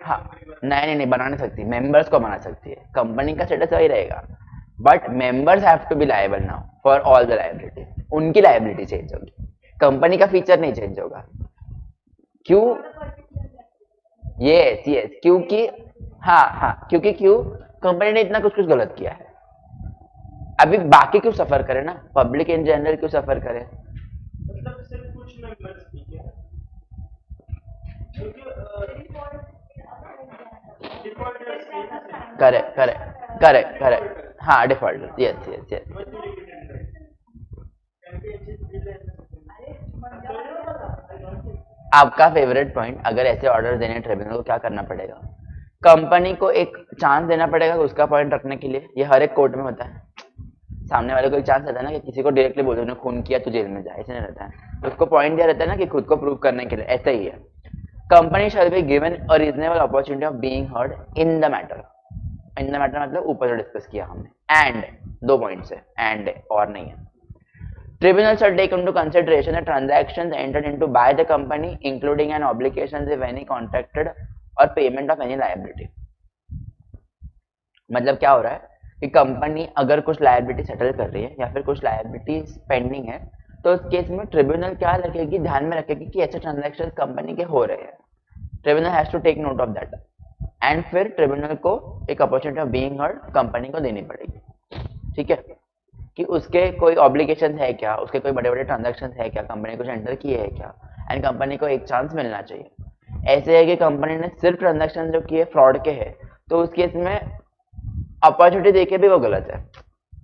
हाँ, नहीं, बना नहीं सकती. मेंबर्स को बना सकती है. कंपनी का स्टेटस वही रहेगा, but members have to be liable now for all the liability. उनकी लायबिलिटी चेंज होगी, कंपनी का फीचर नहीं चेंज होगा. क्यों? यस, क्योंकि क्योंकि क्यों? कंपनी ने इतना कुछ गलत किया है. अभी बाकी क्यों सफर करे ना, पब्लिक इन जनरल क्यों सफर करे? मतलब सिर्फ कुछ मेंबर्स ठीक है, क्योंकि करेक्ट. हाँ, डिफॉल्ट. यस. आपका फेवरेट पॉइंट, अगर ऐसे ऑर्डर देने ट्रिब्यूनल को क्या करना पड़ेगा? कंपनी को एक चांस देना पड़ेगा उसका पॉइंट रखने के लिए. ये हर एक कोर्ट में होता है. सामने वाले को एक चांस रहता है ना कि किसी को डायरेक्टली बोल दो खून किया तो जेल में जाए, ऐसे नहीं रहता है, तो उसको पॉइंट दिया रहता है ना कि खुद को प्रूव करने के लिए, ऐसा ही है। Company shall be given a reasonable opportunity of being heard in the matter. In the matter मतलब ऊपर जो डिस्कस किया हमने, एंड 2 पॉइंट्स है, एंड और नहीं है। Tribunal shall take into consideration the transactions entered into by the company, including an obligations if any contracted or payment of any liability। मतलब क्या हो रहा है कि कंपनी अगर कुछ लायबिलिटी सेटल कर रही है या फिर कुछ लायबिलिटी पेंडिंग है, तो उस केस में ट्रिब्यूनल क्या रखेगी, ध्यान में रखेगी कि ऐसे ट्रांजैक्शन कंपनी के हो रहे हैं। Tribunal has to take note of that, and फिर ट्रिब्यूनल को एक opportunity of being heard company को देनी पड़ेगी। ठीक है, कि उसके कोई ऑब्लिगेशन है क्या, उसके कोई बड़े बड़े ट्रांजैक्शन है क्या, कंपनी कुछ एंटर किए है क्या, एंड कंपनी को एक चांस मिलना चाहिए। ऐसे है कि कंपनी ने सिर्फ ट्रांजैक्शन जो किए फ्रॉड के है, तो उस केस में अपॉर्चुनिटी देके भी वो गलत है।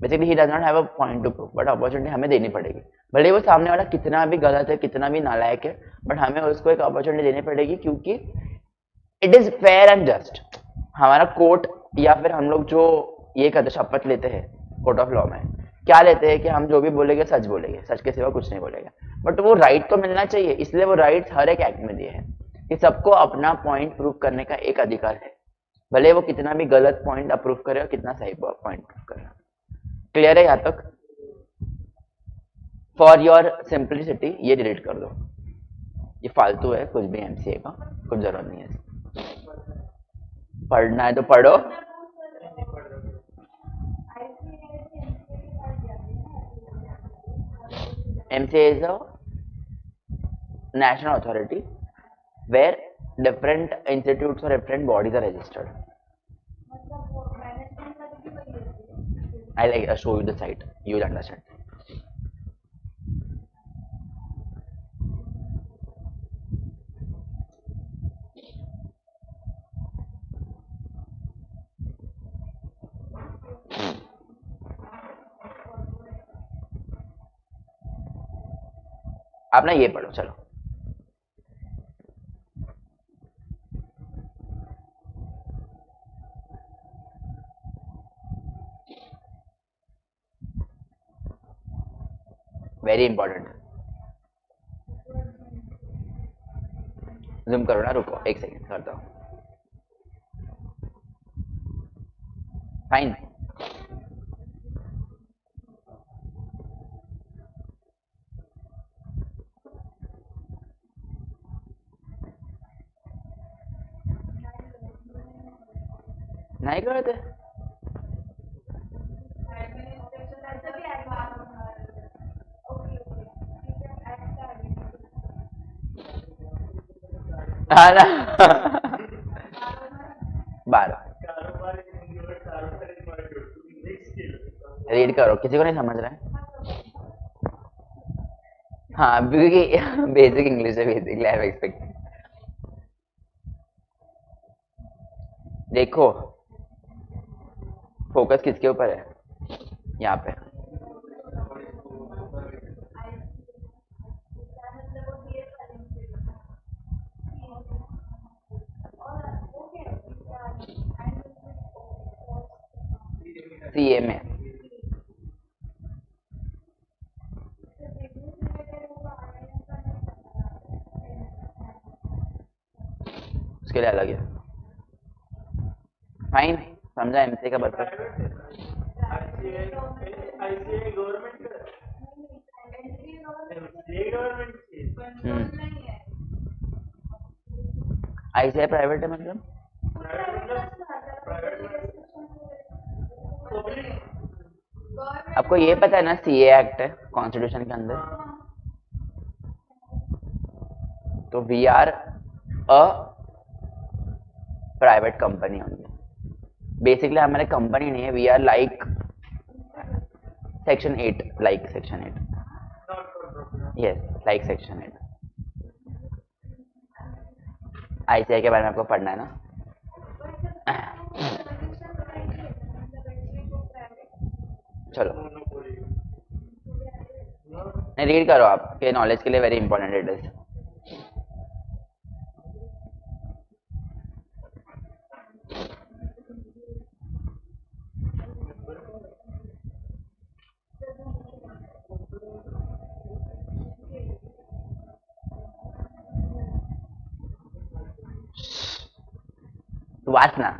Basically he does not have a point two prove, but opportunity हमें देनी पड़ेगी, भले वो सामने वाला कितना भी गलत है, कितना भी नालायक है, बट हमें उसको एक अपॉर्चुनिटी देनी पड़ेगी, क्योंकि it is fair and just. हमारा कोर्ट या फिर हम लोग जो ये करते शपथ लेते हैं कोर्ट ऑफ लॉ में, क्या लेते हैं कि हम जो भी बोलेंगे सच बोलेंगे, सच के सिवा कुछ नहीं बोलेंगे, बट वो राइट तो मिलना चाहिए। इसलिए वो राइट्स हर एक एक्ट में दिए हैं कि सबको अपना पॉइंट प्रूव करने का एक अधिकार है, भले वो कितना भी गलत पॉइंट अप्रूव करे और कितना सही पॉइंट प्रूव करे। क्लियर है यहाँ तक? फॉर योर सिंप्लिसिटी ये डिलीट कर दो, ये फालतू है कुछ भी, एमसीए का कुछ जरूरत नहीं है। पढ़ना है तो पढ़ो। MCA is a national authority where different institutes or different bodies are registered. I'll show you the site, you will understand. आप ना ये पढ़ो, चलो। Very important. जूम करो ना, रुको एक सेकेंड करता हूँ। फाइन। नहीं करते? हाँ ना 12 रीड करो, किसी को नहीं समझ रहा है? हाँ क्योंकि बेसिक इंग्लिश है, बेसिकली आई हैव एक्सपेक्टेड। देखो फोकस किसके ऊपर है यहाँ पे? सीए में उसके लिए अलग है। फाइन, समझा एमसीए का मतलब? आईसीआई गवर्नमेंट आईसीआई प्राइवेट है मतलब? आपको ये पता है ना सीए एक्ट है कॉन्स्टिट्यूशन के अंदर, तो we are a private company होंगे। बेसिकली हमारे कंपनी नहीं है, we are like section 8, like section 8, yes like section 8। ICI के बारे में आपको पढ़ना है ना? चलो नहीं, रीड करो, आपके नॉलेज के लिए very important it is. Watch ना.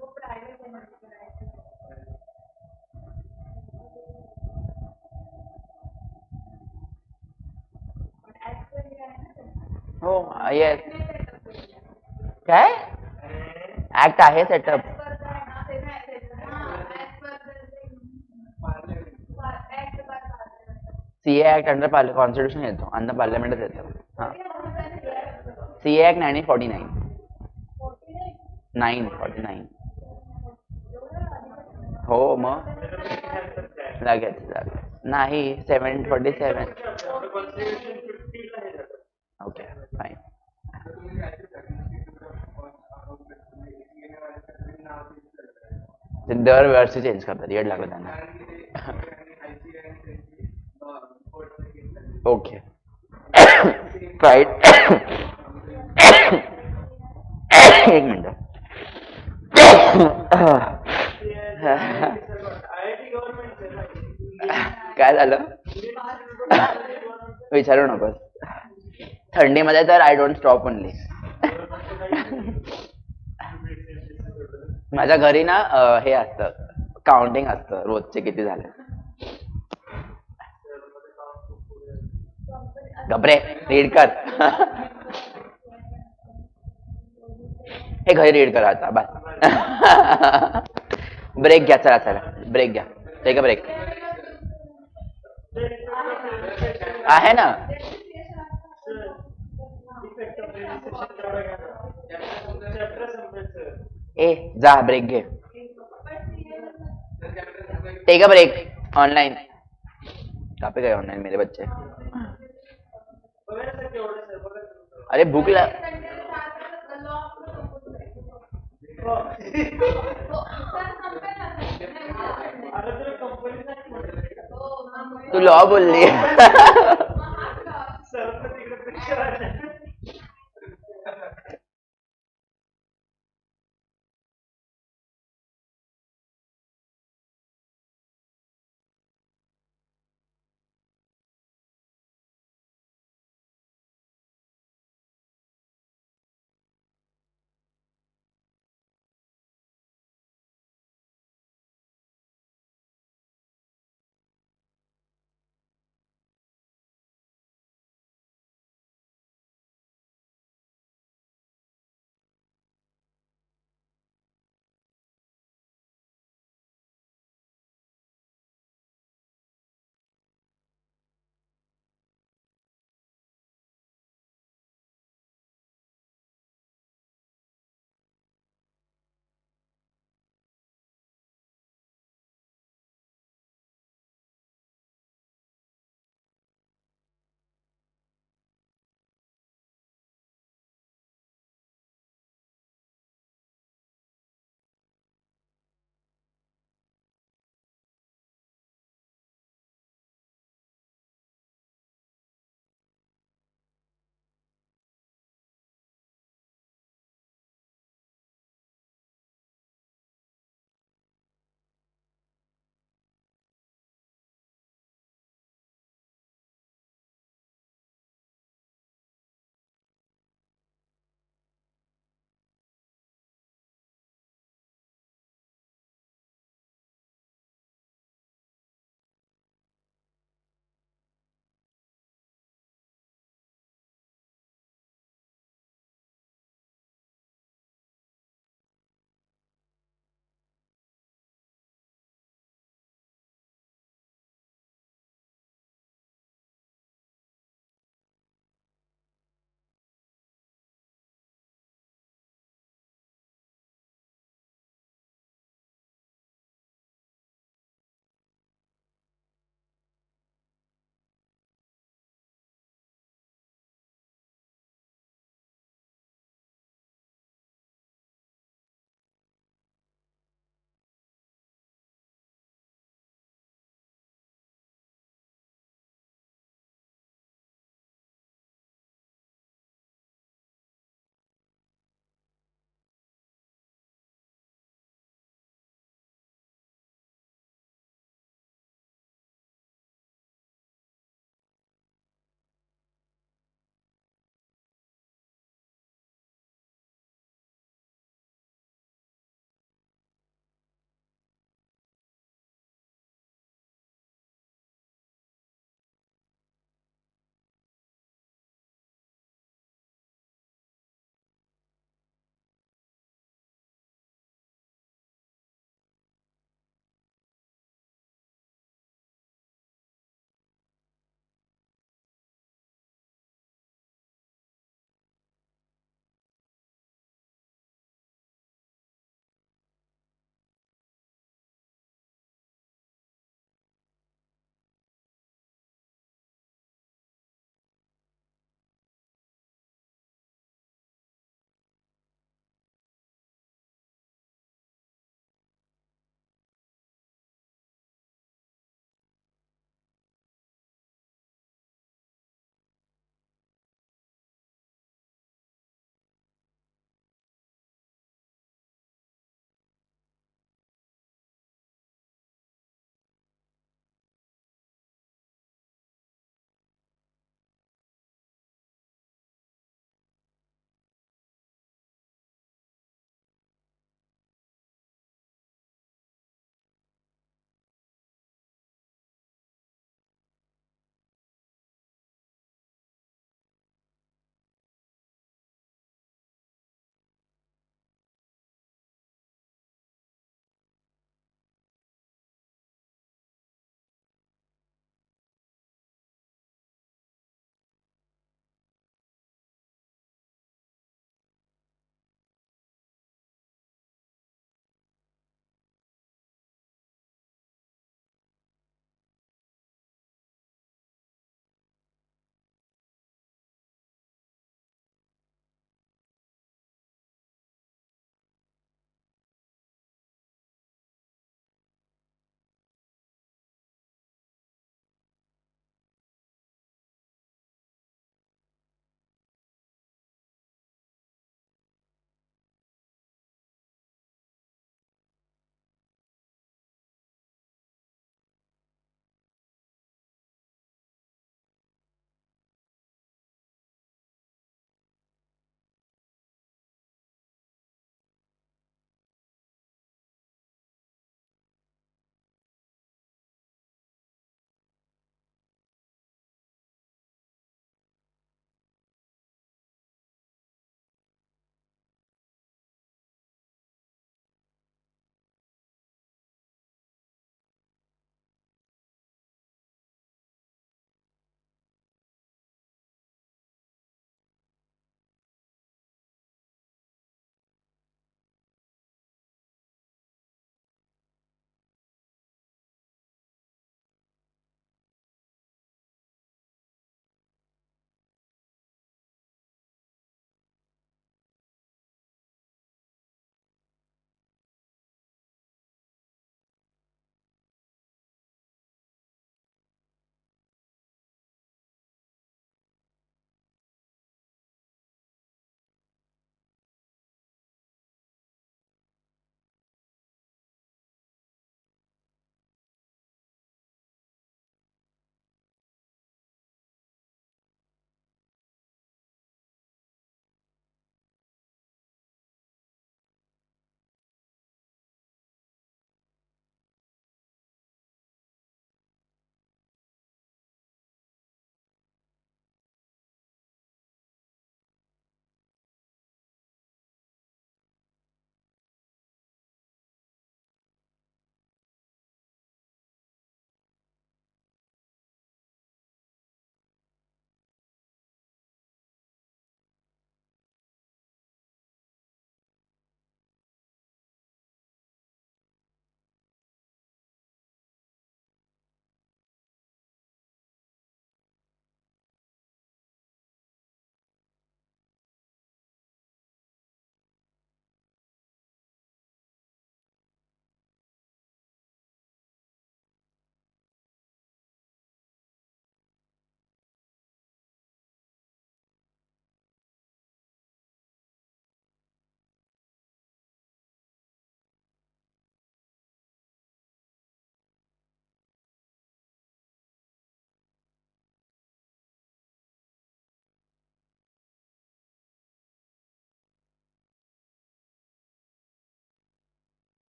वो प्राइवेट है मतलब ऍज पर ये आहे ना हो येस. सेटअप काय ऍक्ट आहे सेटअप. ऍज पर काय ना ते नाही हां as per act by CA act under constitution येतो, अंडर पार्लमेंटच येतो. हा सीए ऍक्ट 1949. 949. हो मग लगेच नाही 747. कॉन्स्टिट्यूशन 50 ला हे जातं. Okay fine. ते दरवर्षी चेंज करतात, येड लागलं त्यांना. Okay right. एक मिनिट. IIT गव्हर्नमेंट काय झालं विचारू नकोस. थंडीमध्ये तर आय डोंट स्टॉप ओनली. माझ्या घरी ना हे असतं, काउंटिंग असतं रोजचे किती झाले. घबरे रीड कर. हे घरी रीड करा आता बस. ब्रेक घ्या, चला चला ब्रेक घ्या. Take a break. आहे ना. ए जा ब्रेक घे. Take a break online. कापे गए ऑनलाइन मेरे बच्चे. अरे भूख ला. तू लॉ बोलली.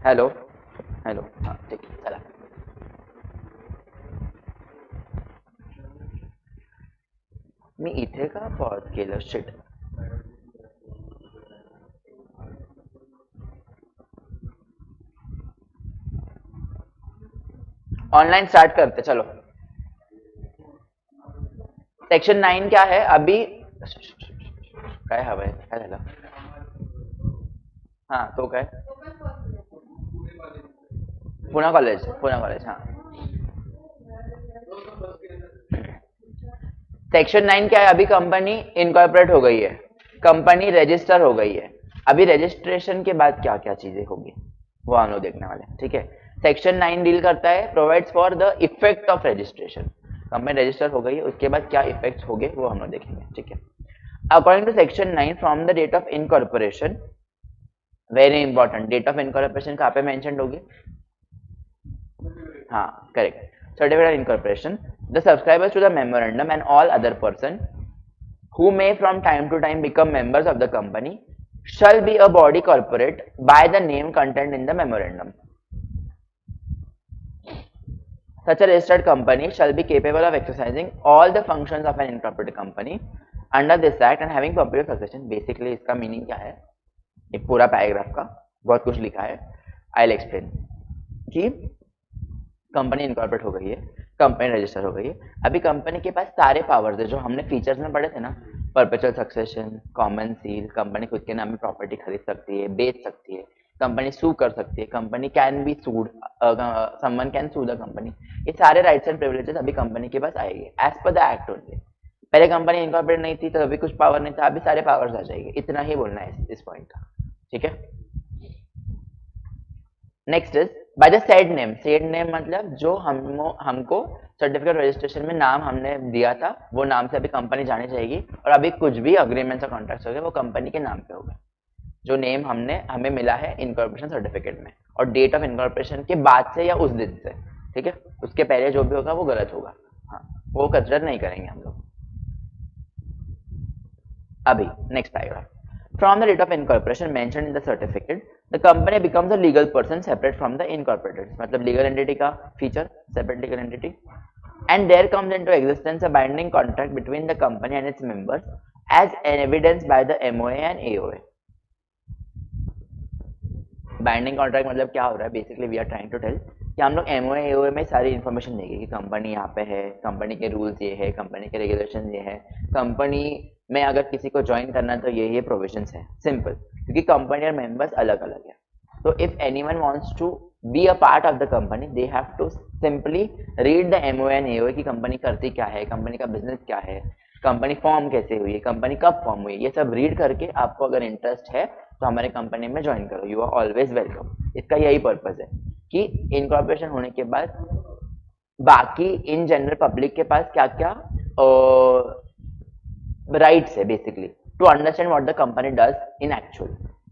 हॅलो हॅलो, हां ठीक आहे, चला. मी इथे का पॉज केलं? शिट. ऑनलाइन स्टार्ट करते, चलो. सेक्शन 9 क्या है अभी? काय हवंय? काय झालं? हां, तो काय? पुणा कॉलेज हां. सेक्शन 9 क्या है? अभी कंपनी इनकॉर्पोरेट हो गई है, कंपनी रजिस्टर हो गई है. अभी रजिस्ट्रेशन के बाद क्या क्या चीजें होगी वो हम लोग देखने वाले हैं, ठीक है. सेक्शन 9 डील करता है, provides for the effect of registration. Company register हो गई है, उसके बाद क्या इफेक्ट्स होंगे वो हम लोग देखेंगे, ठीक है. According to section 9, from the date of incorporation, very important, date of incorporation कहाँ पे मेंशन होगी? हाँ, correct. Certificate of incorporation, the subscribers to the memorandum and all other person who may from time to time become members of the company shall be a body corporate by the name contained in the memorandum. Such a registered company shall be capable of exercising all the functions of an incorporated company under this act and having perpetual succession. Basically इसका meaning क्या है? एक पूरा paragraph का बहुत कुछ लिखा है, I'll explain. कि कंपनी इनकॉर्पोरेट हो गई है, कंपनी रजिस्टर हो गई है, अभी कंपनी के पास सारे पावर्स है जो हमने फीचर्स में पढ़े थे ना, perpetual succession, common seal, company खुद के नाम में प्रॉपर्टी खरीद सकती है, बेच सकती है, कंपनी सू कर सकती है, company can be sued, someone can sue the company. ये सारे राइट्स एंड प्रिविलेजेस अभी कंपनी के पास आएंगे as per the act only. पहले कंपनी इनकॉर्पोरेट नहीं थी तो अभी कुछ पावर नहीं था, अभी सारे पावर्स आ जाएंगे. इतना ही बोलना है इस पॉइंट का, ठीक है. Next is by the said name. Said name मतलब जो हमको सर्टिफिकेट रजिस्ट्रेशन में नाम हमने दिया था वो नाम से अभी कंपनी जानी जाएगी, और अभी कुछ भी अग्रीमेंट्स और कॉन्ट्रैक्ट्स हो गए वो कंपनी के नाम पे होगा, जो नेम हमें मिला है इनकॉर्पोरेशन सर्टिफिकेट में, और डेट ऑफ इनकॉर्पोरेशन के बाद से या उस दिन से, ठीक है. उसके पहले जो भी होगा वो गलत होगा, हाँ, वो कंसिडर नहीं करेंगे हम लोग. अभी next paragraph. From the date of incorporation mentioned in the certificate, the company becomes a legal person separate from the incorporated. मतलब legal entity का feature, separate legal entity. And there comes into existence a binding contract between the company and its members, as evidenced by the MOA and AOA. Binding contract मतलब क्या हो रहा है? Basically we are trying to tell कि हम लोग MOA AOA में सारी इन्फॉर्मेशन देंगे कि कंपनी यहाँ पे है, कंपनी के रूल्स ये है, कंपनी के रेगुलेशन ये है, कंपनी में अगर किसी को ज्वाइन करना है तो ये प्रोविजंस है. सिंपल, क्योंकि कंपनी और मेंबर्स अलग अलग है. तो if anyone wants to be a part of the company, they have to simply read the MOA and AOA कि कंपनी करती क्या है, कंपनी का बिजनेस क्या है, कंपनी फॉर्म कैसे हुई है, कंपनी कब फॉर्म हुई है, ये सब रीड करके आपको अगर इंटरेस्ट है तो हमारे कंपनी में ज्वाइन करो. You are always welcome. इसका यही पर्पज है कि इनकॉर्पोरेशन होने के बाद बाकी इन जनरल पब्लिक के पास क्या क्या राइट्स है basically to understand what the company does in actual,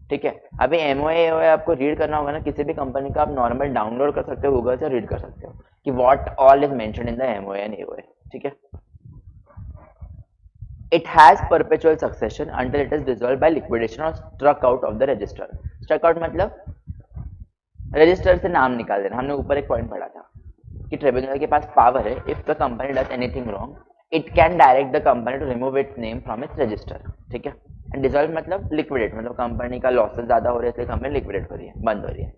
ठीक है. अभी MOA AOA आपको रीड करना होगा ना, किसी भी कंपनी का आप नॉर्मल डाउनलोड कर सकते हो, गूगल से रीड कर सकते हो कि what all is mentioned in the MOA and AOA, ठीक है. It has perpetual succession until it is dissolved by liquidation or struck out of the register. Struck out मतलब रजिस्टर से नाम निकाल देना. हमने ऊपर एक पॉइंट पढ़ा था कि ट्रिब्यूनल के पास पावर है, if the company does anything wrong it can direct the company to remove its name from its register, ठीक है. एंड डिसॉल्व मतलब लिक्विडेट, मतलब कंपनी का लॉसेस ज्यादा हो रहे हैं इसलिए कंपनी लिक्विडेट हो रही है, बंद हो रही है.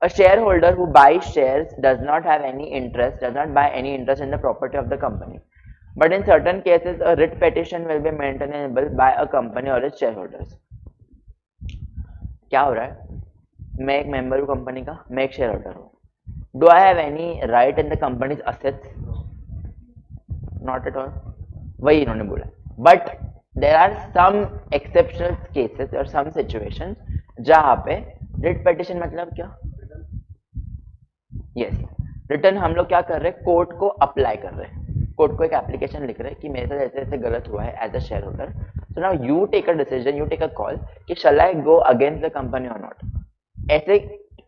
A shareholder who buys shares does not have any interest, does not buy any interest in the property of the company. But in certain cases, a writ petition will be maintainable by a company or its shareholders. क्या हो रहा है? मैं एक member हूँ company का, मैं एक शेयर होल्डर हूँ. Do I have any right in the company's assets? Not at all. वही इन्होंने बोला. But there are some exceptional cases और सम सिचुएशंस जहाँ पे रिट पिटिशन मतलब क्या? यस, रिटर्न हम लोग क्या कर रहे हैं? कोर्ट को अप्लाई कर रहे हैं, कोर्ट को एक एप्लीकेशन लिख रहे हैं कि मेरे साथ ऐसे ऐसे गलत हुआ है as a share holder. So now you take a decision, you take a call कि shall I go against the company और नॉट. ऐसे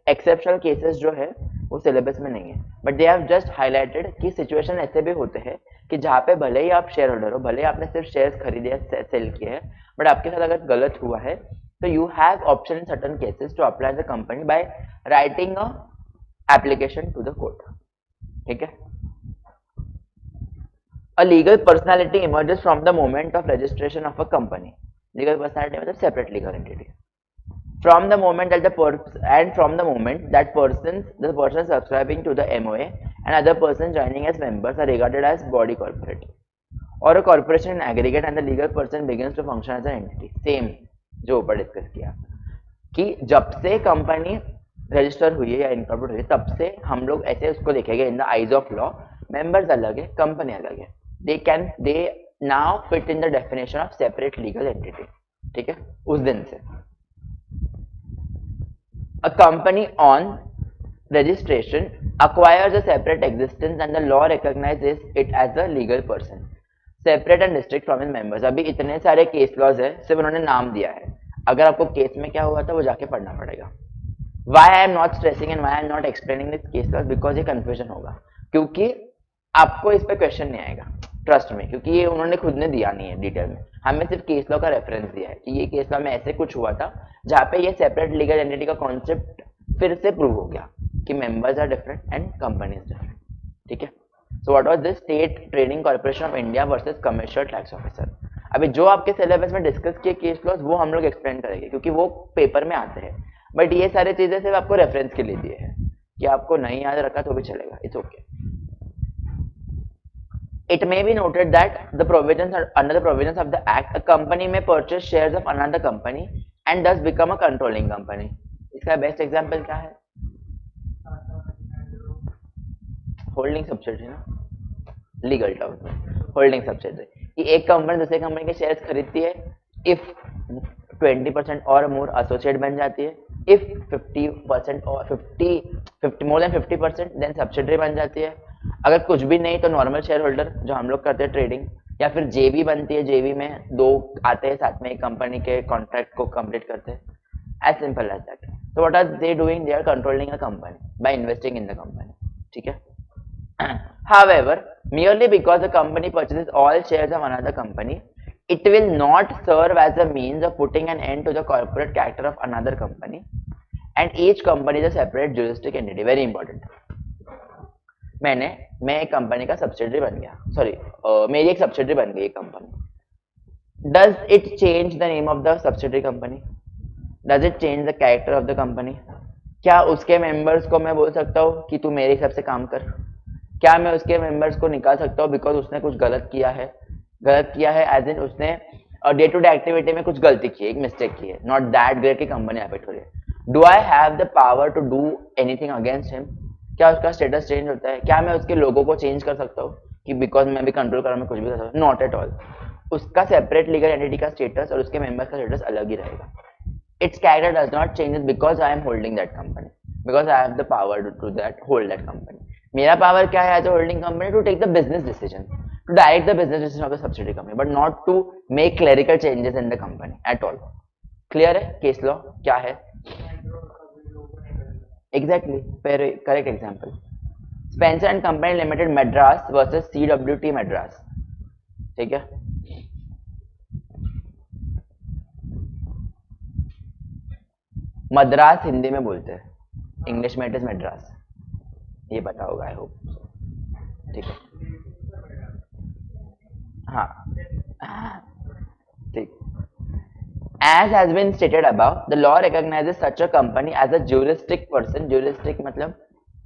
एक्सेप्शनल केसेस जो है वो सिलेबस में नहीं है, but they have just highlighted कि सिचुएशन ऐसे भी होते हैं कि जहाँ पे भले ही आप शेयर होल्डर हो, भले ही आपने सिर्फ शेयर्स खरीदे या सेल किए हैं, बट आपके साथ अगर गलत हुआ है So you have option in certain cases to apply the company by writing a application to the court. ठीक है? A legal personality emerges from the moment of registration of a company. Legal personality मतलब separate legal entity. From the moment that the person subscribing to the MOA and other persons joining as members are regarded as body corporate or a corporation in aggregate, and the legal person begins to function as an entity. Same जो ऊपर discuss किया कि जब से company register हुई है या incorporate हुई है तब से हम लोग ऐसे उसको देखेंगे in the eyes of law, members अलग है, कंपनी अलग है, they now fit in the definition of separate legal entity. ठीक है, उस दिन से a company on registration acquires a separate existence and the law recognizes it as a legal person, separate and distinct from its members. अभी इतने सारे case laws है, सिर्फ उन्होंने नाम दिया है. अगर आपको केस में क्या हुआ था वो जाके पढ़ना पड़ेगा. Why I am not stressing and why I am not explaining this case laws, because ये confusion होगा, क्योंकि आपको इस पे क्वेश्चन नहीं आएगा, ट्रस्ट में, क्योंकि ये उन्होंने खुद ने दिया नहीं है डिटेल में. हमें सिर्फ केस लॉ का रेफरेंस दिया है कि ये केस लॉ में ऐसे कुछ हुआ था जहाँ पे ये सेपरेट लीगल एंटिटी का कॉन्सेप्ट फिर से प्रूव हो गया कि members are different and company is different. ठीक है, so what was this state trading corporation of India versus commercial tax officer. अभी जो आपके सिलेबस में डिस्कस किए केस लॉज वो हम लोग एक्सप्लेन करेंगे क्योंकि वो पेपर में आते हैं, बट ये सारी चीजें सिर्फ आपको रेफरेंस के लिए दिए हैं कि आपको नहीं याद रखा तो भी चलेगा, it's okay. It may be noted that under the provisions of the Act, a company may purchase shares of another company and thus become a controlling company. इसका बेस्ट एग्जांपल क्या है? होल्डिंग सब्सिडरी ना, legal term में holding subsidiary कि एक company दूसरे company के shares खरीदती है, इफ 20% और मोर एसोसिएट बन जाती है, इफ 50% और 50 मोर देन 50% देन सब्सिडरी बन जाती है. अगर कुछ भी नहीं तो नॉर्मल शेयर होल्डर जो हम लोग करते हैं ट्रेडिंग, या फिर जेवी बनती है, जेवी में दो आते हैं साथ में एक कंपनी के कॉन्ट्रैक्ट को कंप्लीट करते हैं, एज सिंपल एज दैट. तो what are they doing? They are controlling a company by investing in the company. ठीक है. However, merely because the company purchases all shares of another company, it will not serve as a means of putting an end to the corporate character of another company, and each company is a separate juristic entity. Very important. मैं एक company का subsidiary बन गया, sorry मेरी एक subsidiary बन गई एक company. Does it change the name of the subsidiary company? Does it change the character of the company? क्या उसके मेंबर्स को मैं बोल सकता हूँ कि तू मेरे हिसाब से काम कर? क्या मैं उसके मेंबर्स को निकाल सकता हूँ बिकॉज उसने कुछ गलत किया है? एज इन उसने डे टू डे एक्टिविटी में कुछ गलती की है, एक मिस्टेक की है, नॉट दैट ग्रेट की कंपनी अफेक्ट हो रही है. Do I have the power to do anything against him? क्या उसका स्टेटस चेंज होता है? क्या मैं उसके लोगों को चेंज कर सकता हूँ कि बिकॉज मैं भी कंट्रोल कर रहा हूँ, मैं कुछ भी कर सकता हूँ? Not at all. उसका सेपरेट लीगल एंटिटी का स्टेटस और उसके मेंबर्स का स्टेटस अलग ही रहेगा. Its character does not change because I am holding that company, because I have the power to that hold that company. मेरा पावर क्या है as a holding company? To take the business decision, to direct the business decision of the subsidiary company, but not to make clerical changes in the company at all. Clear है? Case law क्या है? Exactly, correct example. Spencer and company limited Madras versus CWT Madras. ठीक है. मद्रास हिंदी में बोलते हैं, English में it is Madras, ये पता होगा आई होप. ठीक है. हाँ ठीक. As has been stated above, the law recognizes such a company as a juristic person. Juristic मतलब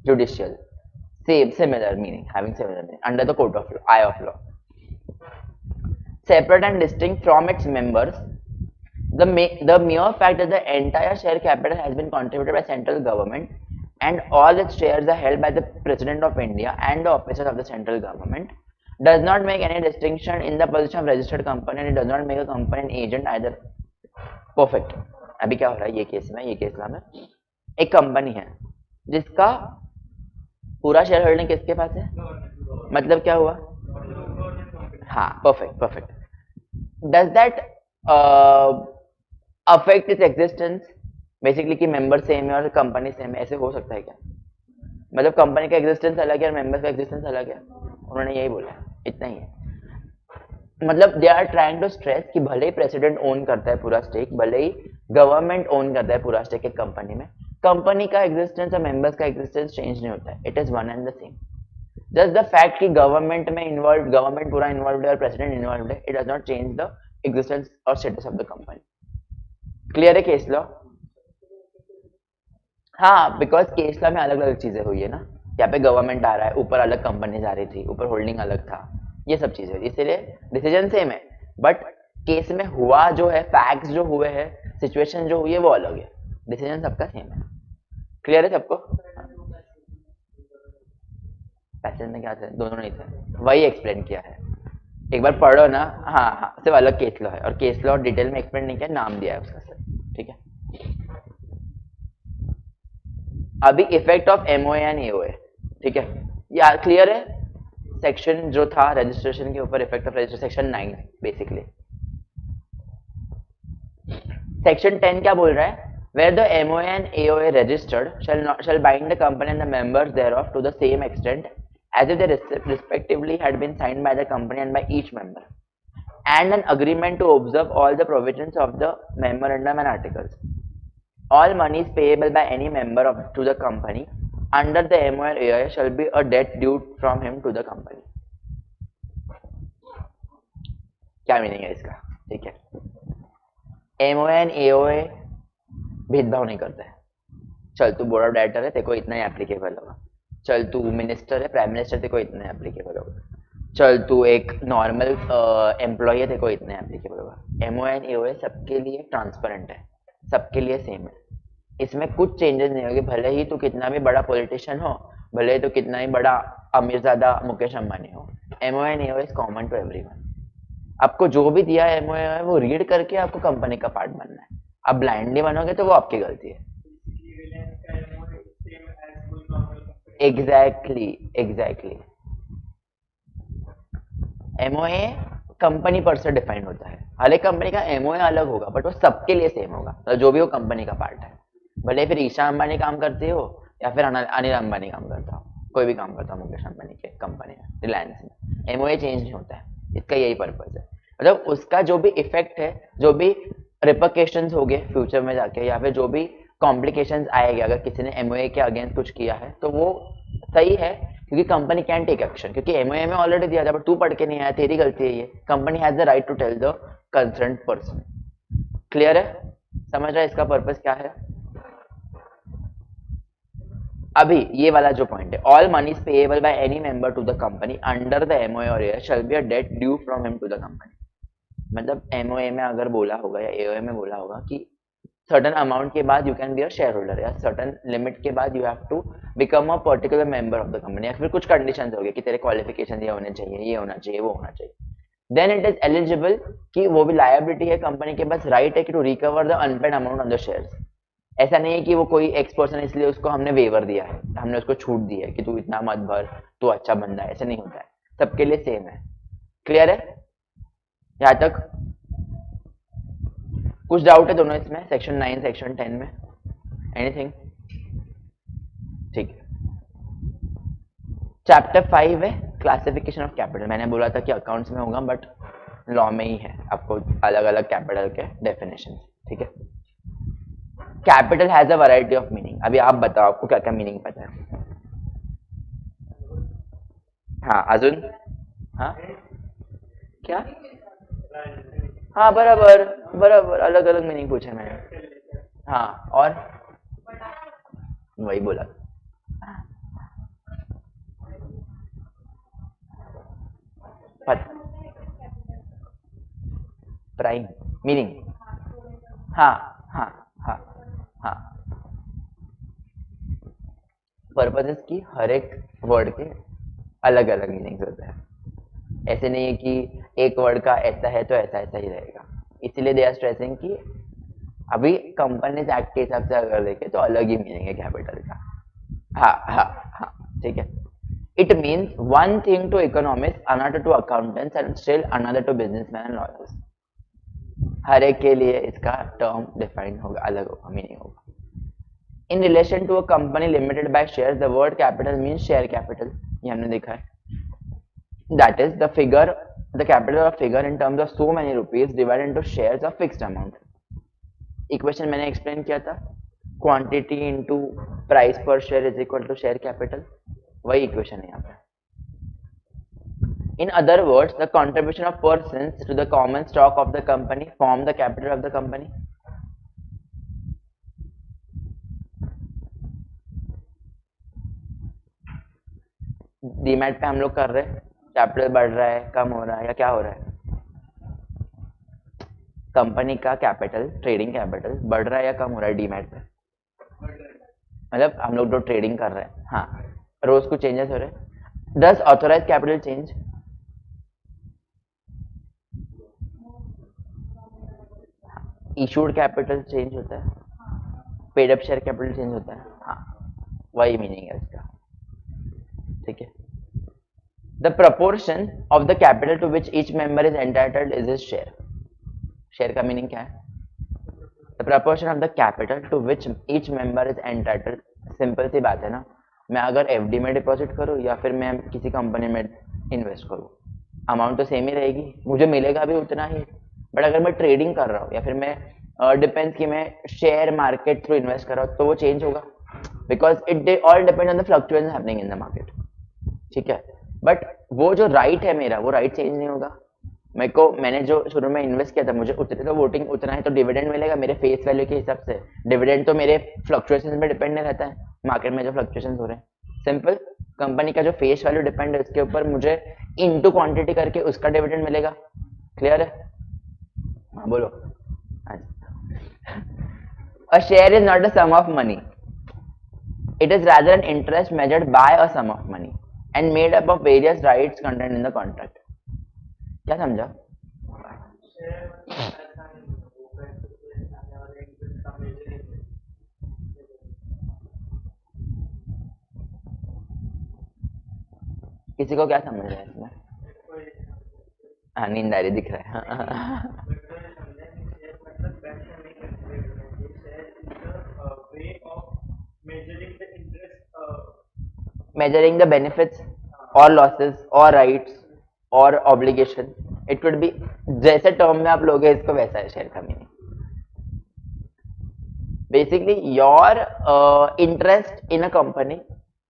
judicial. Similar meaning, having similar meaning under the court of law, eye of law. Separate and distinct from its members. The mere fact that the entire share capital has been contributed by central government and all its shares are held by the President of India and the officers of the central government does not make any distinction in the position of registered company, and it does not make a company an agent either. Perfect. अभी क्या हो रहा है ये case में एक company है जिसका पूरा शेयर होल्डिंग किसके पास है? मतलब क्या हुआ? हाँ, perfect. Does that affect its existence? Basically कि मेंबर सेम है और कंपनी सेम है, ऐसे हो सकता है क्या? मतलब कंपनी का एग्जिस्टेंस अलग है और मेंबर्स का एग्जिस्टेंस अलग है. उन्होंने यही बोला, इतना ही है. मतलब they are trying to stress कि भले ही प्रेसिडेंट ओन करता है पूरा स्टेक, भले ही गवर्नमेंट ओन करता है पूरा स्टेक एक कंपनी में, कंपनी का एग्जिस्टेंस और मेंबर्स का एग्जिस्टेंस चेंज नहीं होता है, it is one and the same. Just the fact कि गवर्नमेंट में इन्वॉल्व, गवर्नमेंट पूरा इन्वॉल्व है और प्रेसिडेंट इन्वॉल्व है, it does not change the existence और status of the company. Clear है केस लॉ? हाँ, बिकॉज केस लॉ में अलग अलग चीजें हुई है ना, यहाँ पे गवर्नमेंट आ रहा है, ऊपर अलग कंपनी आ रही थी, ऊपर होल्डिंग अलग था, ये सब चीजें, इसीलिए डिसीजन सेम है, बट केस में हुआ जो है, फैक्ट्स जो हुए हैं, सिचुएशन जो हुई है वो अलग है, डिसीजन सबका सेम है। क्लियर है सबको? पैसेज में क्या थे? दोनों नहीं थे, वही एक्सप्लेन किया है, एक बार पढ़ो ना। हाँ हाँ, सिर्फ अलग केस लॉ है, और केस लॉ डिटेल में एक्सप्लेन नहीं किया, नाम दिया है उसका सर, ठीक है। अभी effect of MOA and AOA, ठीक है, यार क्लियर है? सेक्शन जो था रजिस्ट्रेशन के ऊपर, effect of registration, section 9 basically. Section 10 क्या बोल रहा है? Where the MOA and AOA registered shall bind the company and the members thereof to the same extent as if they respectively had been signed by the company and by each member, and an agreement to observe all the provisions of the memorandum and articles. All monies payable by any member to the company under the MOA or AOA shall be a debt due from him to the company. क्या meaning है इसका? ठीक है, MOA and AOA भेदभाव नहीं करता है। चल तू बोर्ड ऑफ डायरेक्टर है, तेरे को इतना ही एप्लीकेबल होगा, चल तू मिनिस्टर है, प्राइम मिनिस्टर, तेरे को इतना ही एप्लीकेबल होगा, चल तू एक नॉर्मल एम्प्लॉय है, तेरे को इतना एप्लीकेबल होगा। एमओए एंड एओए सबके लिए ट्रांसपेरेंट है, सबके लिए सेम है, इसमें कुछ चेंजेस नहीं होगी, भले ही तू कितना भी बड़ा पॉलिटिशियन हो, भले ही तू कितना ही बड़ा अमीरजादा मुकेश अंबानी हो, MOA and AOA is common to everyone. आपको जो भी दिया है एमओए वो रीड करके आपको कंपनी का पार्ट बनना है, आप ब्लाइंडली बनोगे तो वो आपकी गलती है। एग्जैक्टली एग्जैक्टली, एमओए कंपनी पर से डिफाइंड होता है, हर एक कंपनी का एमओए अलग होगा, बट वो सबके लिए सेम होगा, तो जो भी वो कंपनी का पार्ट है, भले फिर ईशा अंबानी काम करती हो या फिर अनिल अंबानी काम करता हो, कोई भी काम करता हो मुकेश अंबानी के कंपनी में, रिलायंस में, एमओए चेंज नहीं होता है, इसका यही पर्पज है। मतलब उसका जो भी इफेक्ट है, जो भी रिपरकेशंस हो गए फ्यूचर में जाके, या फिर जो भी कॉम्प्लिकेशंस आएंगे अगर किसी ने एमओए के अगेंस्ट कुछ किया है, तो वो सही है, क्योंकि कंपनी कैन टेक एक्शन, क्योंकि एमओए में ऑलरेडी दिया था, बट तू पढ़ के नहीं आया, तेरी गलती है ये, company has the right to tell the concerned person. Clear है? समझ रहा है इसका पर्पस क्या है? अभी ये वाला जो पॉइंट है, all money payable by any member to the company under the MOA और AOA shall be a debt due from him to the company. मतलब एमओए में अगर बोला होगा या एओए में बोला होगा कि सर्टन अमाउंट के बाद you can be a share holder, या सर्टन लिमिट के बाद you have to become a particular member of the company, या फिर कुछ कंडीशंस हो गए कि तेरे क्वालिफिकेशन ये होने चाहिए, ये होना चाहिए, वो होना चाहिए, देन इट इज एलिजिबल, कि वो भी लायबिलिटी है, कंपनी के पास राइट है कि to recover the unpaid amount on the shares. ऐसा नहीं है कि वो कोई एक्स पर्सन इसलिए उसको हमने वेवर दिया है, हमने उसको छूट दी है कि तू इतना मत भर, तू अच्छा बंदा है, ऐसा नहीं होता है, सबके लिए सेम है। क्लियर है यहां तक? कुछ डाउट है दोनों इसमें, सेक्शन 9 सेक्शन 10 में? एनीथिंग? ठीक है, चैप्टर 5 है क्लासिफिकेशन ऑफ कैपिटल। मैंने बोला था कि अकाउंट्स में होगा, बट लॉ में ही है, आपको अलग अलग कैपिटल के डेफिनेशन, ठीक है। Capital has a variety of meaning. अभी आप बताओ, आपको क्या क्या मीनिंग पता है? हाँ अजुन? हाँ क्या? हाँ बराबर बराबर, अलग अलग मीनिंग पूछे मैंने। हाँ और वही बोला, प्राइम मीनिंग। हाँ हाँ हाँ हाँ, पर्पसेस की हर एक वर्ड के अलग अलग मीनिंग्स होते हैं, ऐसे नहीं है कि एक वर्ड का ऐसा है तो ऐसा ऐसा ही रहेगा, इसीलिए दे आर स्ट्रेसिंग कि अभी कंपनी एक्ट के हिसाब से अगर देखें तो अलग ही मीनिंग है कैपिटल का। हाँ हाँ हाँ, ठीक है। It means one thing to economist, another to accountants and still another to businessman and lawyers. हर एक के लिए इसका टर्म डिफाइन होगा, अलग होगा, मीनिंग होगा। In relation to a company limited by share, the word capital means share capital, ये हमने देखा है। That is the figure, the capital of figure in terms of so many rupees divided into shares of fixed amount. Equation मैंने explain किया था, quantity into price per share is equal to share capital, वही equation है यहाँ पे. In other words, the contribution of persons to the common stock of the company form the capital of the company. Demat पे हम लोग कर रहे हैं, कैपिटल बढ़ रहा है, कम हो रहा है या क्या हो रहा है? कंपनी का कैपिटल, ट्रेडिंग कैपिटल बढ़ रहा है या कम हो रहा है डीमैट पे? मतलब हम लोग जो ट्रेडिंग कर रहे हैं, हाँ, रोज कुछ चेंजेस हो रहे हैं. Does authorise capital change? Issued capital change होता है, paid up share capital change होता है. हाँ, वही मीनिंग है इसका. ठीक है. The proportion of the capital to which each member is entitled is his share. Share का मीनिंग क्या है? The proportion of the capital to which each member is entitled. Simple सी बात है ना, मैं अगर एफडी में डिपॉजिट करूँ या फिर मैं किसी कंपनी में इन्वेस्ट करूँ, अमाउंट तो सेम ही रहेगी, मुझे मिलेगा भी उतना ही. बट अगर मैं ट्रेडिंग कर रहा हूँ या फिर मैं डिपेंड्स कि मैं शेयर मार्केट थ्रू इन्वेस्ट कर रहा हूँ, तो वो चेंज होगा, because it all depend on the fluctuation happening in the market. ठीक है. बट वो जो राइट है मेरा, वो राइट चेंज नहीं होगा. मेरे को, मैंने जो शुरू में इन्वेस्ट किया था, मुझे उतने तो वोटिंग उतना है तो डिविडेंड मिलेगा मेरे फेस वैल्यू के हिसाब से. डिविडेंड तो मेरे फ्लक्चुएशन पे डिपेंड नहीं रहता है, मार्केट में जो फ्लक्चुएशन हो रहे हैं. सिंपल, कंपनी का जो फेस वैल्यू डिपेंड है उसके ऊपर मुझे इनटू क्वांटिटी करके उसका डिविडेंड मिलेगा. क्लियर है? हाँ बोलो. A share is not a sum of money. It is rather an interest measured by a sum of money and made up of various rights contained in the contract. क्या समझा? किसी को क्या समझ रहा है इसमें? हाँ, नींद आ रही दिख रहा है. Measuring the benefits or losses or rights or obligation. It could be, जैसे टर्म में आप लोगे इसको वैसा है शेयर का meaning. Basically your interest in a company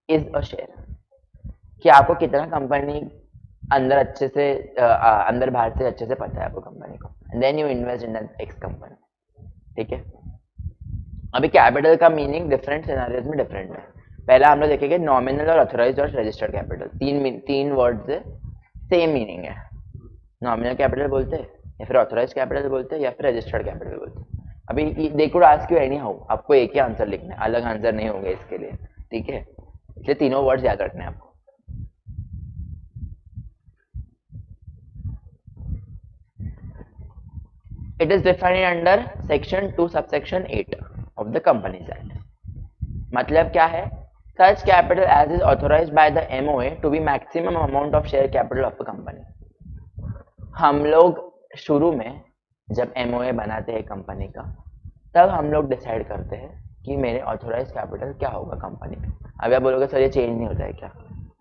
is a share. कि आपको कितना कंपनी अंदर अच्छे से अंदर बाहर से अच्छे से पता है आपको कंपनी को, and then you invest in X company. ठीक है. अभी कैपिटल का मीनिंग डिफरेंट सिनेरियोज में डिफरेंट है. पहला हम लोग देखेंगे नॉमिनल और ऑथोराइज्ड और रजिस्टर्ड कैपिटल. तीन वर्ड्स है, सेम मीनिंग है. नॉमिनल कैपिटल बोलते हैं या फिर ऑथोराइज्ड कैपिटल बोलते हैं या फिर रजिस्टर्ड कैपिटल बोलते हैं. अभी they could ask you any how, आपको एक ही आंसर लिखना है, अलग आंसर नहीं होंगे इसके लिए. ठीक है. इसलिए तीनों वर्ड्स याद रखने हैं आपको. It is defined under section 2 subsection 8 of the Companies Act. मतलब क्या है? Such capital as is authorized by the MOA to be maximum amount of share capital of a company. हम लोग शुरू में जब MOA बनाते हैं कंपनी का, तब हम लोग डिसाइड करते हैं कि मेरे ऑथोराइज कैपिटल क्या होगा कंपनी में. अभी आप बोलोगे सर ये चेंज नहीं होता है क्या?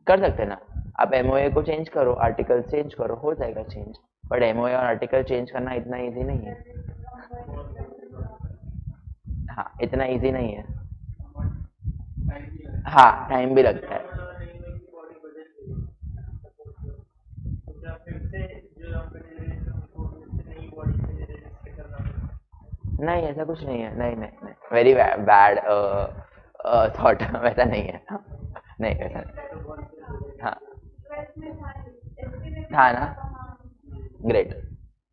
कर सकते हैं ना, आप MOA को चेंज करो, आर्टिकल चेंज करो, हो जाएगा चेंज. बट MOA और आर्टिकल चेंज करना इतना इजी नहीं है. हाँ, इतना इजी नहीं है. हाँ, टाइम भी लगता है. नहीं, ऐसा कुछ नहीं है. नहीं नहीं नहीं, वेरी बैड थॉट. वैसा नहीं है. नहीं वैसा नहीं. हाँ हाँ ना, ग्रेट.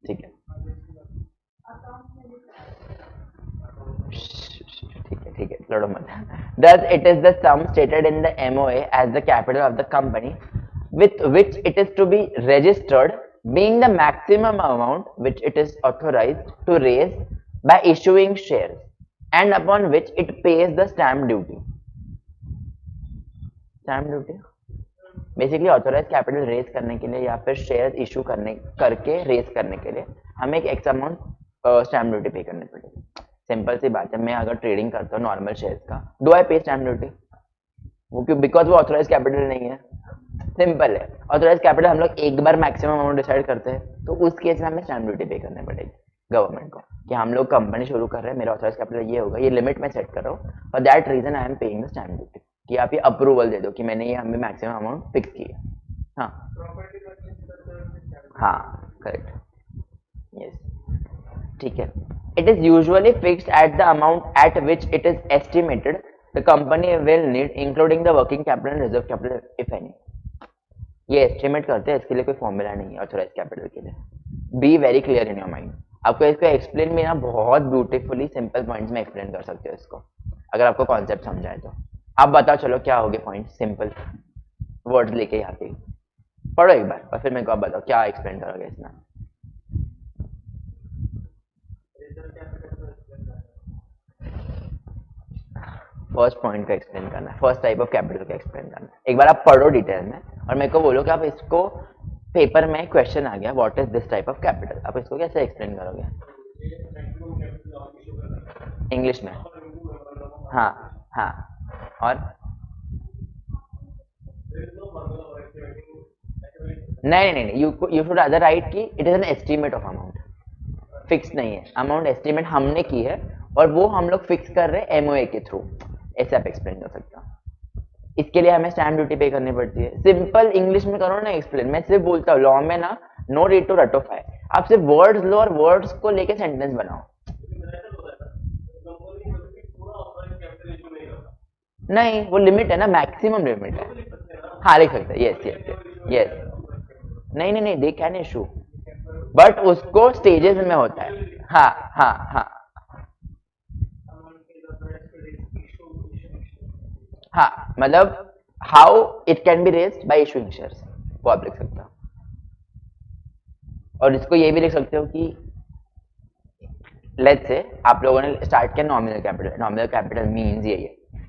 ठीक है. ठीक है, लड़ो मत. Thus it is the sum stated in the MOA as the capital of the company with which it is to be registered, being the maximum amount which it is authorized to raise by issuing shares and upon which it pays the stamp duty. Stamp duty basically authorise capital raise करने के लिए या फिर share issue करके raise करने के लिए हमें एक एक्स अमाउंट स्टैम्प ड्यूटी पे करनी पड़ेगी. सिंपल सी बात है. मैं अगर ट्रेडिंग करता हूँ नॉर्मल शेयर्स का, डू आई पे स्टैम्प ड्यूटी? वो क्यों? बिकॉज वो ऑथोराइज कैपिटल नहीं है. सिंपल है. ऑथोराइज कैपिटल हम लोग एक बार मैक्सिमम अमाउंट डिसाइड करते हैं, तो उस केस में हमें स्टैम्प ड्यूटी पे करनी पड़ेगी. गवर्नमेंट को कि हम लोग कंपनी शुरू कर रहे हैं, मेरा ऑथराइज कैपिटल ये होगा, ये लिमिट मैं सेट कर रहा हूँ, for that reason I am paying the stamp duty, कि आप ये अप्रूवल दे दो कि मैंने ये हमें मैक्सिमम अमाउंट फिक्स की है। हाँ प्रॉपर्टी परचेज करते हुए हाँ करेक्ट, यस ठीक है। It is usually fixed at the amount at which it is estimated the company will need including the working capital and reserve capital if any. ये estimate करते हैं, इसके लिए कोई फॉर्मूला नहीं है ऑथराइज कैपिटल के लिए। Be very clear in your mind. आपको इसको एक्सप्लेन भी ना बहुत ब्यूटीफुली सिंपल पॉइंट्स में एक्सप्लेन कर सकते हो इसको, अगर आपको कॉन्सेप्ट समझाए तो। आप बताओ चलो क्या हो गए पॉइंट, सिंपल वर्ड्स लेके यहाँ पे पढ़ो एक बार और फिर मेरे को आप बताओ क्या एक्सप्लेन करोगे इसमें। फर्स्ट पॉइंट का एक्सप्लेन करना है, फर्स्ट टाइप ऑफ कैपिटल का एक्सप्लेन करना है। एक बार आप पढ़ो डिटेल में और मेरे को बोलो कि आप इसको पेपर में क्वेश्चन आ गया what is this type of capital, आप इसको कैसे एक्सप्लेन करोगे इंग्लिश में। हाँ हाँ और नहीं यू शुड अदर राइट कि it is an estimate of amount, fix नहीं है अमाउंट, एस्टीमेट हमने की है और वो हम लोग फिक्स कर रहे हैं एमओए के थ्रू, ऐसे आप एक्सप्लेन कर सकते हो। इसके लिए हमें स्टैम्प ड्यूटी पे करनी पड़ती है। सिंपल इंग्लिश में करो ना एक्सप्लेन, मैं सिर्फ बोलता हूँ लॉ में ना नो रीड टू रटोफाई, आप सिर्फ वर्ड्स लो और वर्ड्स को लेके सेंटेंस बनाओ। नहीं वो लिमिट है ना, मैक्सिमम लिमिट है। हाँ लिख सकते हैं, यस यस यस। नहीं दे कैन इशू, बट उसको स्टेजेस में होता है। हाँ हाँ हाँ हाँ मतलब how it can be raised bye issuing shares, वो आप लिख सकते हो। और इसको ये भी लिख सकते हो कि लेट्स से आप लोगों ने स्टार्ट किया नॉमिनल कैपिटल मींस ये,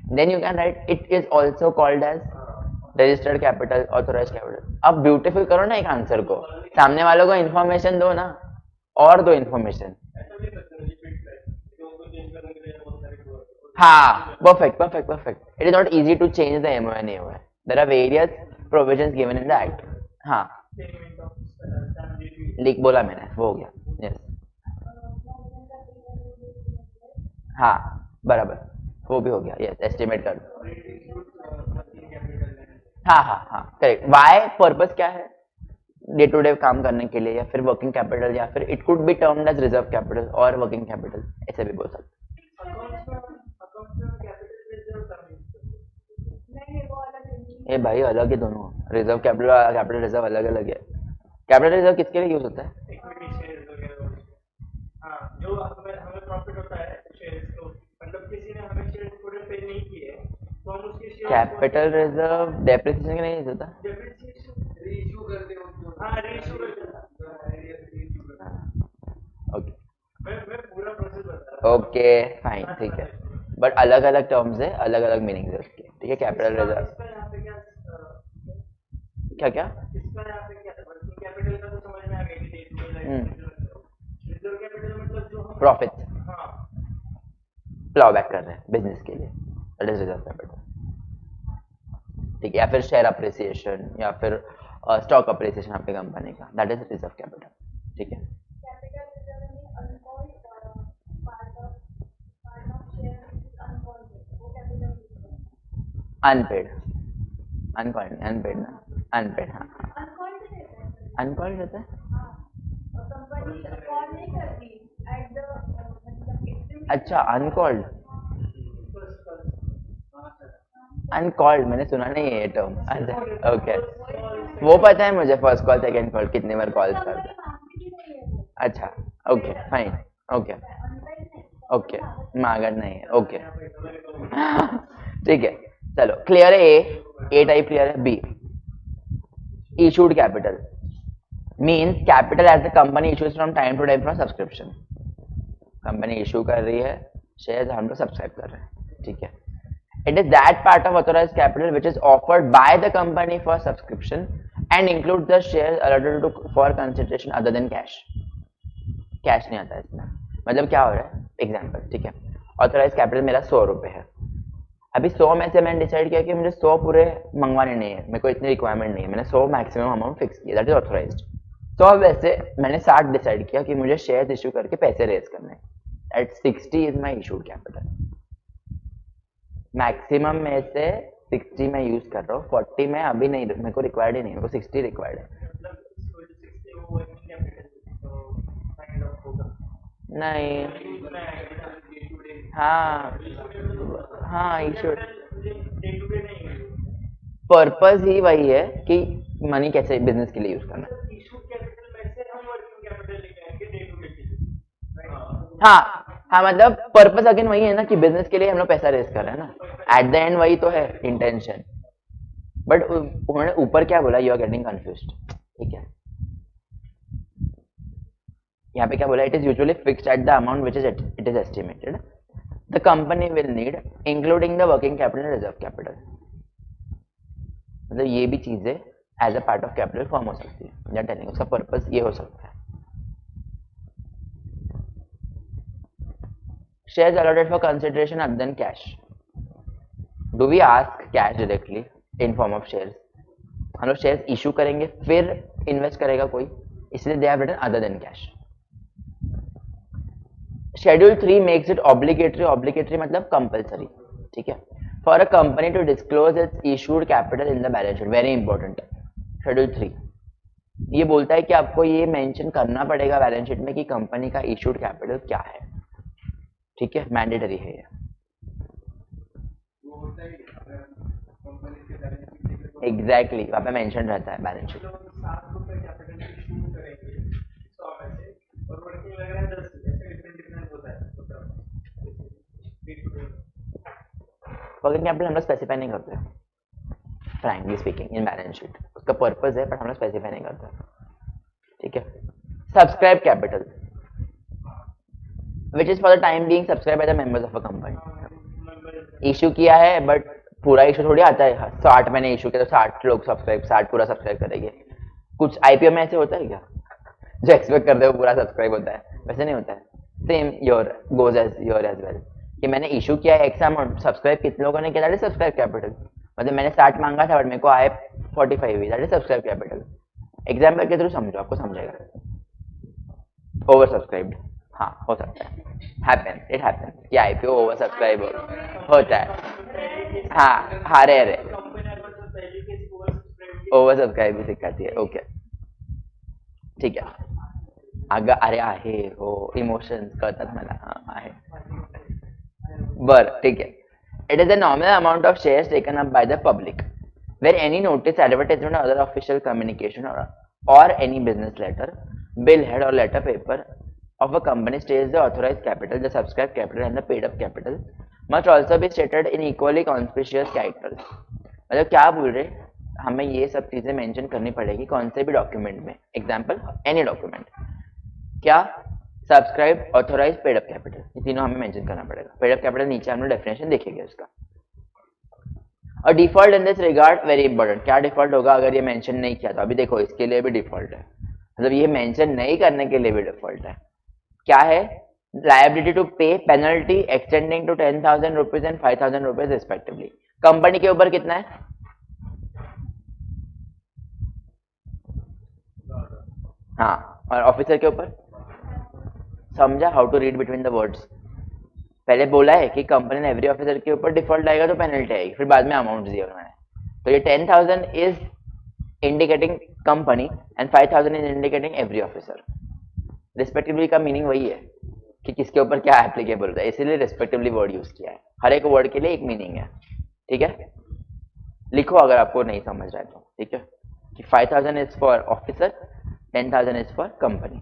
then you can write it is also called as registered capital, authorised capital. अब ब्यूटीफुल करो ना एक आंसर को, सामने वालों को इन्फॉर्मेशन दो ना, और दो इन्फॉर्मेशन। हाँ perfect. It is not easy to change the MOA and AOA. There are various provisions given in the act. हाँ लिख बोला मैंने, वो हो गया, यस हाँ बराबर, वो भी हो गया, यस एस्टिमेट कर दो। हाँ करेक्ट। वाई पर्पस क्या है, डे टू डे काम करने के लिए, या फिर वर्किंग कैपिटल, या फिर it could be termed as reserve capital और वर्किंग कैपिटल, ऐसे भी बोल सकते। ये भाई अलग है दोनों, रिजर्व कैपिटल और कैपिटल रिजर्व अलग अलग है। कैपिटल रिजर्व किसके लिए यूज होता है? जो हमें प्रॉफिट होता है शेयर्स को, मतलब किसी ने हमें शेयर्स पूरे पे नहीं किए तो हम उसके शेयर कैपिटल रिजर्व डेप्रिसिएशन के नहीं यूज होता, रीइश्यू करते हो। हाँ रीइश्यू करते ओके मैं पूरा प्रोसेस बता रहा हूँ। ओके फाइन ठीक है, बट अलग अलग टर्म्स है, अलग अलग मीनिंग्स है उसके, ठीक है। कैपिटल रिजर्व क्या क्या इसका यहाँ पे क्या वर्किंग कैपिटल का तो समझ में आ गया कि रिजर्व कैपिटल मतलब जो हम प्रॉफिट हाँ प्लाउ बैक कर रहे हैं बिजनेस के लिए, दैट इज रिजर्व कैपिटल, ठीक है। या फिर शेयर अप्रिसिएशन या फिर स्टॉक अप्रिसिएशन आपके कंपनी का, दैट इज रिजर्व कैपिटल, ठीक है। अनपेड अनपेड ना, अनपेड हाँ अनकॉल्ड रहता है। अच्छा अनकॉल्ड, अनकॉल्ड मैंने सुना नहीं है ये टर्म। अच्छा ओके, वो पता है मुझे, फर्स्ट कॉल सेकंड कॉल कितने बार कॉल्स करते हैं। अच्छा ओके फाइन, ओके ओके मांगड़ नहीं है, ओके ठीक है चलो क्लियर है। ए टाइप क्लियर है। B issued capital means capital as the company issues from time to time for subscription. Company issue कर रही है शेयर, हम लोग सब्सक्राइब कर रहे हैं, ठीक है। It is that part of authorized capital which is offered by the company for subscription and includes the shares allotted to for consideration other than cash. Cash नहीं आता है इसमें, मतलब क्या हो रहा है, एग्जाम्पल, ठीक है। ऑथोराइज कैपिटल मेरा 100 रुपए है, अभी 100 में से मैंने डिसाइड किया कि मुझे 100 पूरे मंगवाने नहीं है, मेरे को इतनी रिक्वायरमेंट नहीं है, मैंने 100 मैक्सिमम अमाउंट फिक्स किया, दैट इज ऑथोराइज्ड। तो अब वैसे मैंने 60 डिसाइड किया कि मुझे शेयर इश्यू करके पैसे रेज करने हैं। At 60 is my issued capital. Maximum में से 60 मैं यूज कर रहा हूँ, 40 में अभी नहीं, मेरे को रिक्वायर्ड ही नहीं, मेरे को 60 रिक्वायर्ड है। मतलब इसको जो 60 वो वर्किंग कैपिटल तो काइंड ऑफ होगा नहीं, डे टू डे हाँ इशूड डे टू डे नहीं है पर्पस ही वही है कि मनी कैसे बिजनेस के लिए यूज करना है। इशू कैपिटल में से हम वर्किंग कैपिटल लेके आएंगे डे टू डे हाँ मतलब पर्पस अगेन वही है ना कि बिजनेस के लिए हम लोग पैसा रेज कर रहे हैं ना, एट द एंड वही तो है इंटेंशन। बट उन्होंने ऊपर क्या बोला, यू आर गेटिंग कंफ्यूज्ड, ठीक है। यहाँ पे क्या बोला, it is usually fixed at the amount which is it is estimated the company will need including the working capital reserve capital. मतलब ये भी चीजें as a part of capital form हो सकती है, या टेलिंग उसका पर्पस ये हो सकता है। Shares allotted for consideration other than cash. Do we ask cash directly in form of shares? हम लोग शेयर्स इशू करेंगे फिर इन्वेस्ट करेगा कोई, इसलिए they have written other than cash. Schedule 3 makes it obligatory, obligatory मतलब कंपलसरी, ठीक है, for a company to disclose its issued capital in the balance sheet. Very important schedule 3 ये बोलता है कि आपको ये मेंशन करना पड़ेगा बैलेंस शीट में कि कंपनी का इशूड कैपिटल क्या है, ठीक है, मैंडेटरी है ये। एग्जैक्टली वहाँ पे मेंशन रहता है बैलेंस शीट। 7 रुपए कैपिटल इशू करेंगे 100 में से और वर्किंग लग रहा है 10, ऐसे डिफरेंट होता है वर्किंग कैपिटल हम लोग स्पेसिफाई नहीं करते, frankly speaking, in balance sheet. उसका पर्पस है बट हम लोग स्पेसिफाई नहीं करते, ठीक है। Subscribe capital which is for the time being subscribed by the members of a company। Issue किया है बट पूरा इशू थोड़ी आता है, 60 मैंने इशू किया तो 60 लोग सब्सक्राइब, 60 पूरा सब्सक्राइब करेंगे। कुछ आईपीओ में ऐसे होता है क्या, जो एक्सपेक्ट करते हो पूरा सब्सक्राइब होता है, वैसे नहीं होता है। Same your goes as your as well, कि मैंने इशू किया है एक्स अमाउंट, सब्सक्राइब कितने लोगों ने किया, दैट इज सब्सक्राइब कैपिटल। मतलब मैंने 60 मांगा था बट मेरे को आए 45 ही, that is subscribe capital. Example के थ्रू समझो, आपको समझेगा। ओवर सब्सक्राइब्ड, हाँ हो सकता है, हैपन, इट हैपन कि आईपीओ ओवर सब्सक्राइब होता है। हाँ रेयर है, ओवर सब्सक्राइब भी सिखाती है, ओके ठीक है। अगं अरे आहे हो, इमोशन्स कळतात मला, हाँ आहे बरं ठीक है। It is a nominal amount of shares taken up by the public where any notice, advertisement और अदर ऑफिशियल कम्युनिकेशन और any business letter, bill head or letter paper of a company states the authorized capital, the subscribed capital and the paid up capital must also be stated in equally conspicuous characters। मतलब क्या बोल रहे, हमें ये सब चीजें mention करनी पड़ेगी कौन से भी डॉक्यूमेंट में। एग्जांपल एनी डॉक्यूमेंट, क्या subscribe, authorise, paid up capital, ये तीनों हमें मेंशन करना पड़ेगा। पेड अप कैपिटल नीचे हम लोग डेफिनेशन देखेंगे उसका। और default in this regard very important, क्या डिफॉल्ट होगा अगर ये मेंशन नहीं किया तो। अभी देखो इसके लिए भी डिफॉल्ट है, मतलब ये मेंशन नहीं करने के लिए भी डिफॉल्ट है। क्या है, liability to pay penalty extending to 10,000 rupees and 5,000 rupees respectively. Company के ऊपर कितना है, हाँ, और ऑफिसर के ऊपर, समझा how to read between the words. पहले बोला है कि कंपनी ने एवरी ऑफिसर के ऊपर डिफॉल्ट आएगा तो पेनल्टी आएगी, फिर बाद में अमाउंट दिया उन्होंने। तो ये 10,000 is indicating company and 5,000 is indicating every officer. Respectively का मीनिंग वही है कि किसके ऊपर क्या एप्लीकेबल है, इसीलिए रिस्पेक्टिवली वर्ड यूज किया है। हर एक वर्ड के लिए एक मीनिंग है, ठीक है। लिखो अगर आपको नहीं समझ रहा है तो, ठीक है, कि 5,000 is for officer, 10,000 is for company.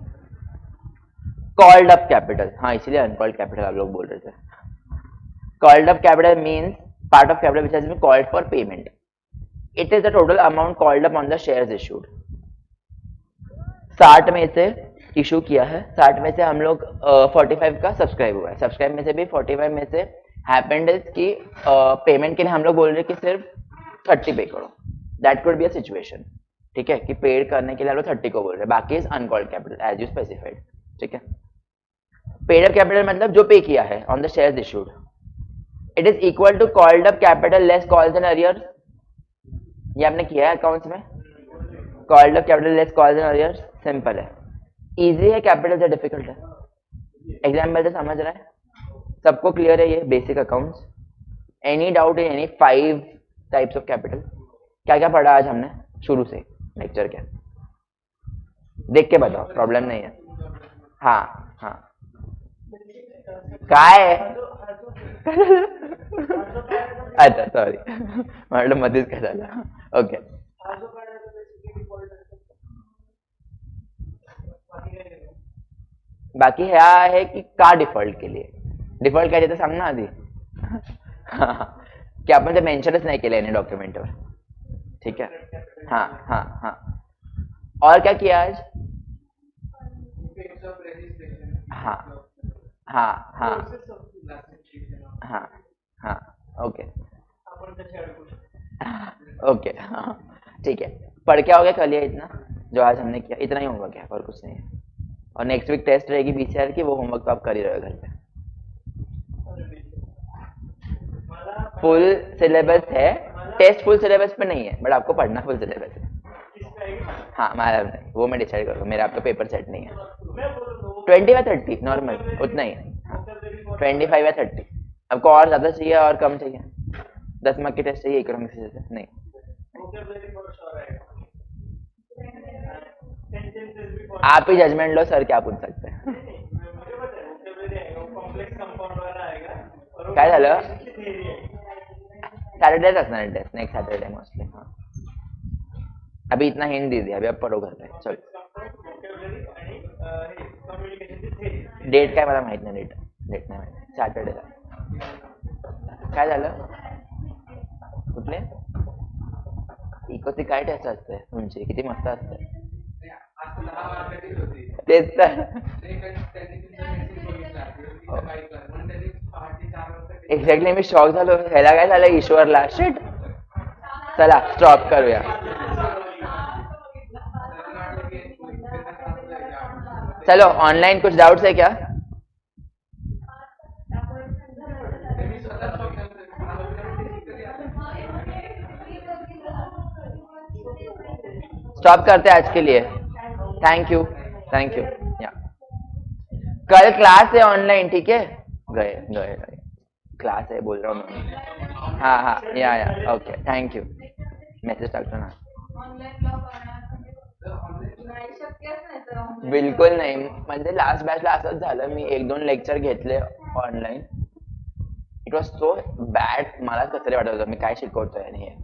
Called up capital, हाँ इसीलिए अनकॉल्ड कैपिटल आप लोग बोल रहे थे। Called up capital means part of capital which has been called for payment. It is the total amount called up on the shares issued. 60 में से issue किया है, 60 में से हम लोग 45 का सब्सक्राइब हुआ है, सब्सक्राइब में से भी 45 में से हैपेंड इज कि पेमेंट के लिए हम लोग बोल रहे हैं कि सिर्फ 30 पे करो। That could be a situation, ठीक है, कि पेड करने के लिए हम लोग 30 को बोल रहे हैं, बाकी is uncalled capital as you specified, ठीक है। पेड अप कैपिटल मतलब जो पे किया है on the shares issued. It is equal to called up capital less calls and arrears. ये आपने किया है अकाउंट्स में, called up capital less calls and arrears, simple है, इजी है, कैपिटल से डिफिकल्ट है? एग्जाम्पल से समझ रहा है? सबको क्लियर है ये basic accounts? Any doubt in any 5 types of capital? क्या क्या पढ़ा आज हमने शुरू से लेक्चर के? देख के बताओ, प्रॉब्लम नहीं है। हाँ हाँ, काय है? अच्छा सॉरी, म्हटलं मध्येच काय झालं. ओके, बाकी ह्या आहे की का डिफॉल्ट केली आहे? डिफॉल्ट काय ते सांग ना आधी. की आपण ते मेन्शनच नाही केलं याने डॉक्युमेंटवर. ठीक है, हाँ हाँ हाँ. और क्या किया आज? हाँ हाँ हाँ हाँ हाँ, ओके ओके, हाँ ठीक है. पढ़ के आओगे कल? ये इतना जो आज हमने किया इतना ही होगा क्या, और कुछ नहीं है? और नेक्स्ट वीक टेस्ट रहेगी बीसीआर की, वो होमवर्क तो आप कर ही रहे हो घर पे. फुल सिलेबस है, टेस्ट फुल सिलेबस पे नहीं है, बट आपको पढ़ना फुल सिलेबस है. हाँ मारा नहीं, वो मैं डिसाइड करूँगा, मेरा आपका पेपर सेट नहीं है. 20 या 30 नॉर्मल उतना ही है. 25 या 30. आपको और ज्यादा चाहिए और कम चाहिए? 10 मार्क की टेस्ट चाहिए इकोनॉमिक्स से? नहीं. आप ही जजमेंट लो सर, क्या पूछ सकते हैं? काय झालं? सैटरडे असणार है टेस्ट, नेक्स्ट सैटरडे मोस्टली. हाँ अभी इतना हिंट दे दिया, अभी आप पढ़ो घर पे. चलो डेट काय मला माहित नाही. डेट नाही माहिती. सॅटर्डेला काय झालं? कुठले इकोची काय टेस्ट असते तुमची? किती मस्त असते. तेच तर. एक्झॅक्टली मी शॉक झालो, ह्याला काय झालं ईश्वरला. शिट. चला स्टॉप करूया. चलो ऑनलाइन कुछ डाउट्स है क्या? स्टॉप करते हैं आज के लिए. Thank you thank you. या कल क्लास है ऑनलाइन, ठीक है? गए गए गए, क्लास है बोल रहा हूँ मैं. हाँ हाँ या ओके, थैंक यू. मेसेज टाकतो ना. बिलकुल नाही, म्हणजे लास्ट बॅचला असंच झालं. मी 1-2 लेक्चर घेतले online. It was so bad. मलाच कसं वाटत होतं मी काय शिकवतोय आणि हे.